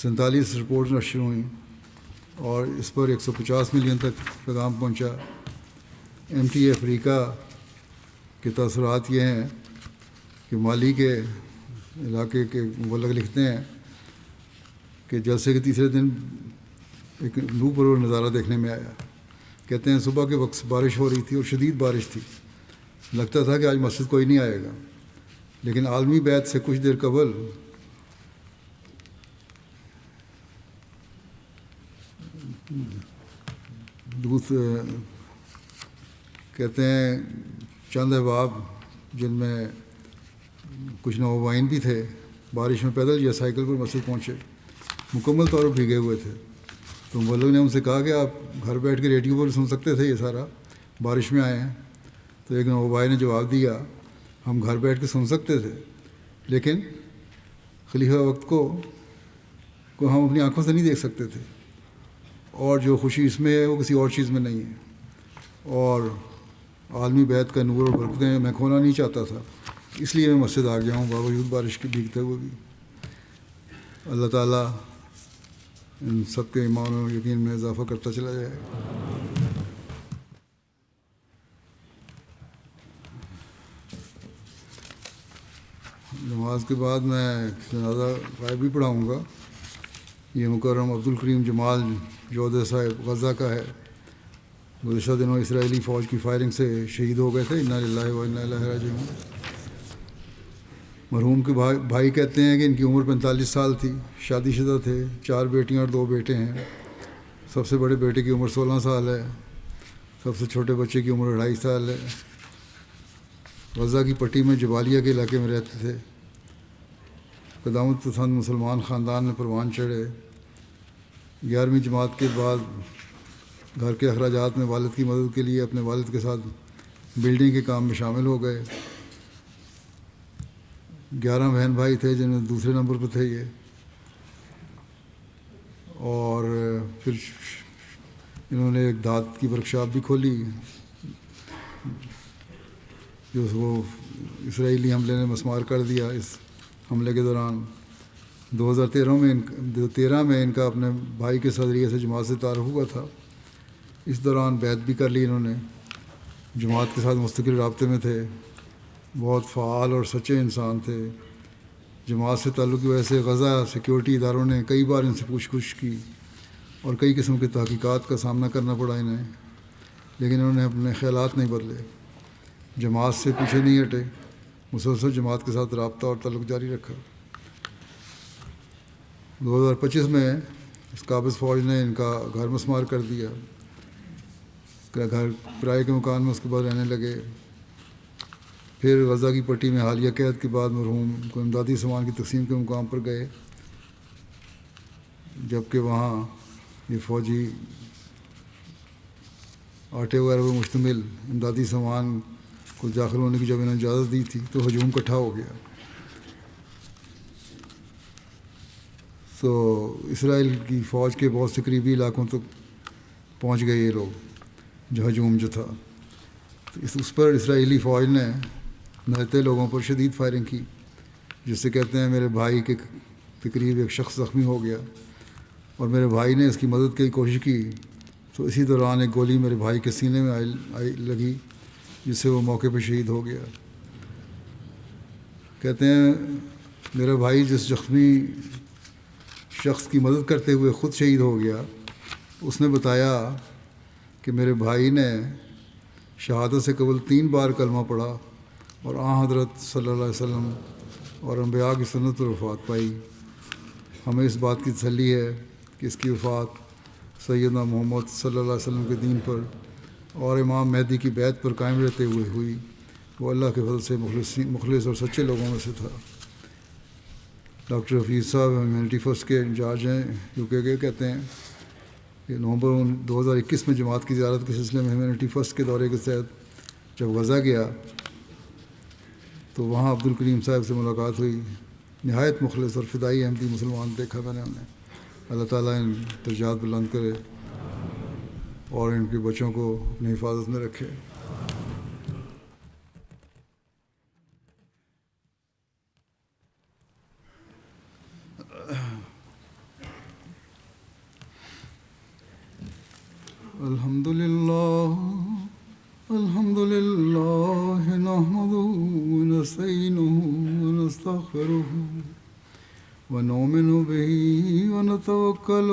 A: 47 رپورٹس نشر ہوئیں اور اس پر 150 ملین تک پیغام پہنچا۔ MTA افریقہ کے تاثرات یہ ہیں کہ مالی کے علاقے کے مبلغ لکھتے ہیں کہ جلسے کے تیسرے دن ایک لو پرور نظارہ دیکھنے میں آیا۔ کہتے ہیں صبح کے وقت بارش ہو رہی تھی اور شدید بارش تھی، لگتا تھا کہ آج مسجد کوئی نہیں آئے گا، لیکن عالمی بیعت سے کچھ دیر قبل کہتے ہیں چند احباب جن میں کچھ نوجوان بھی تھے بارش میں پیدل یا سائیکل پر مسجد پہنچے، مکمل طور پر بھیگے ہوئے تھے۔ تو وہ لوگ نے ان سے کہا کہ آپ گھر بیٹھ کے ریڈیو پر سن سکتے تھے، یہ سارا بارش میں آئے ہیں۔ تو ایک نوجوان نے جواب دیا ہم گھر بیٹھ کے سن سکتے تھے، لیکن خلیفہ وقت کو ہم اپنی آنکھوں سے نہیں دیکھ سکتے تھے، اور جو خوشی اس میں ہے وہ کسی اور چیز میں نہیں ہے، اور عالمی بیعت کا نور اور برکتیں میں کھونا نہیں چاہتا تھا، اس لیے میں مسجد آ گیا ہوں باوجود بارش کے بھیگتے ہوئے بھی۔ اللہ تعالیٰ ان سب کے ایمان و یقین میں اضافہ کرتا چلا جائے۔ نماز کے بعد میں جنازہ غائب بھی پڑھاؤں گا۔ یہ مکرم عبدالکریم جمال جودہ صاحب غزہ کا ہے، گزشتہ دنوں اسرائیلی فوج کی فائرنگ سے شہید ہو گئے تھے، انا للہ و انا الیہ راجعون۔ مرحوم کے بھائی کہتے ہیں کہ ان کی عمر 45 سال تھی، شادی شدہ تھے، 4 بیٹیاں اور 2 بیٹے ہیں۔ سب سے بڑے بیٹے کی عمر 16 سال ہے، سب سے چھوٹے بچے کی عمر 2.5 سال ہے۔ غزہ کی پٹی میں جبالیہ کے علاقے میں رہتے تھے۔ قدامت پسند مسلمان خاندان میں پروان چڑھے۔ 11ویں جماعت کے بعد گھر کے اخراجات میں والد کی مدد کے لیے اپنے والد کے ساتھ بلڈنگ کے کام میں شامل ہو گئے۔ 11 بہن بھائی تھے جن میں دوسرے نمبر پہ تھے یہ، اور پھر انہوں نے ایک دھات کی ورکشاپ بھی کھولی جو وہ اسرائیلی حملے نے مسمار کر دیا۔ اس حملے کے دوران 2013 میں ان کا اپنے بھائی کے صدریے سے جماعت سے تعارف ہوا تھا۔ اس دوران بیعت بھی کر لی انہوں نے، جماعت کے ساتھ مستقل رابطے میں تھے، بہت فعال اور سچے انسان تھے۔ جماعت سے تعلق کی وجہ سے غزہ سیکیورٹی اداروں نے کئی بار ان سے پوچھ گچھ کی اور کئی قسم کے تحقیقات کا سامنا کرنا پڑا انہیں، لیکن انہوں نے اپنے خیالات نہیں بدلے، جماعت سے پیچھے نہیں ہٹے، مسلسل جماعت کے ساتھ رابطہ اور تعلق جاری رکھا۔ 2025 میں اس قابض فوج نے ان کا گھر مسمار کر دیا، گھر کرائے کے مکان میں اس کے بعد رہنے لگے۔ پھر غزہ کی پٹی میں حالیہ قید کے بعد مرحوم کو امدادی سامان کی تقسیم کے مقام پر گئے، جبکہ وہاں یہ فوجی آٹے وغیرہ پر مشتمل امدادی سامان کو داخل ہونے کی جب انہوں نے اجازت دی تھی تو ہجوم اکٹھا ہو گیا۔ تو اسرائیل کی فوج کے بہت سے قریبی علاقوں تک پہنچ گئے یہ لوگ، جو ہجوم جو تھا، تو اس پر اسرائیلی فوج نے نہتے لوگوں پر شدید فائرنگ کی، جس سے کہتے ہیں میرے بھائی کے قریب ایک شخص زخمی ہو گیا، اور میرے بھائی نے اس کی مدد کی کوشش کی تو اسی دوران ایک گولی میرے بھائی کے سینے میں لگی، جس سے وہ موقع پہ شہید ہو گیا۔ کہتے ہیں میرا بھائی جس زخمی شخص کی مدد کرتے ہوئے خود شہید ہو گیا، اس نے بتایا کہ میرے بھائی نے شہادت سے قبل 3 بار کلمہ پڑھا اور حضرت صلی اللہ علیہ وسلم اور انبیاء کی سنت پر وفات پائی۔ ہمیں اس بات کی تسلی ہے کہ اس کی وفات سیدنا محمد صلی اللہ علیہ وسلم کے دین پر اور امام مہدی کی بیعت پر قائم رہتے ہوئے ہوئی۔ وہ اللہ کے فضل سے مخلص اور سچے لوگوں میں سے تھا۔ ڈاکٹر حفیظ صاحب ہیومینٹی فرسٹ کے انچارج ہیں UK کے، کہتے ہیں کہ نومبر 2021 میں جماعت کی زیارت کے سلسلے میں ہیومینٹی فرسٹ کے دورے کے تحت جب غزہ گیا تو وہاں عبدالکریم صاحب سے ملاقات ہوئی۔ نہایت مخلص اور فدائی احمدی مسلمان دیکھا میں نے انہیں۔ اللہ تعالیٰ ان درجات بلند کرے اور ان کے بچوں کو اپنی حفاظت میں رکھے۔ الحمد لله نحمده ونستعينه ونستغفره ونؤمن به ونتوكل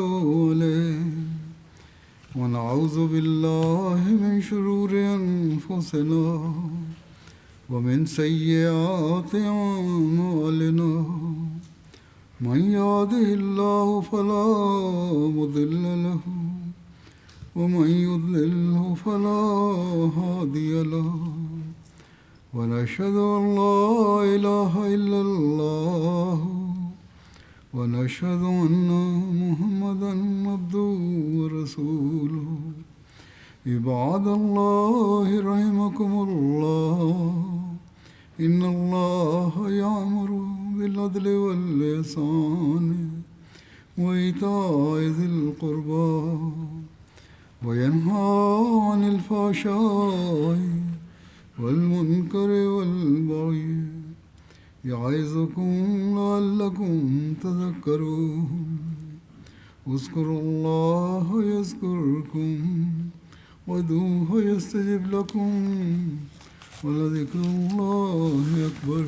A: عليه ونعوذ بالله من شرور أنفسنا ومن سيئات أعمالنا من يهده الله فلا مضل له ومن يضلله فلا هادي له ونشهد أن لا إله إلا الله ونشهد أن محمدا عبده ورسوله عباد الله رحمكم الله إن الله يأمر بالعدل والإحسان وإيتاء ذي القربى وينهى عن الفحشاء والمنكر والبغي يعظكم لعلكم تذكرون اذكروا الله يذكركم وادعوه يستجب لكم ولذكر الله أكبر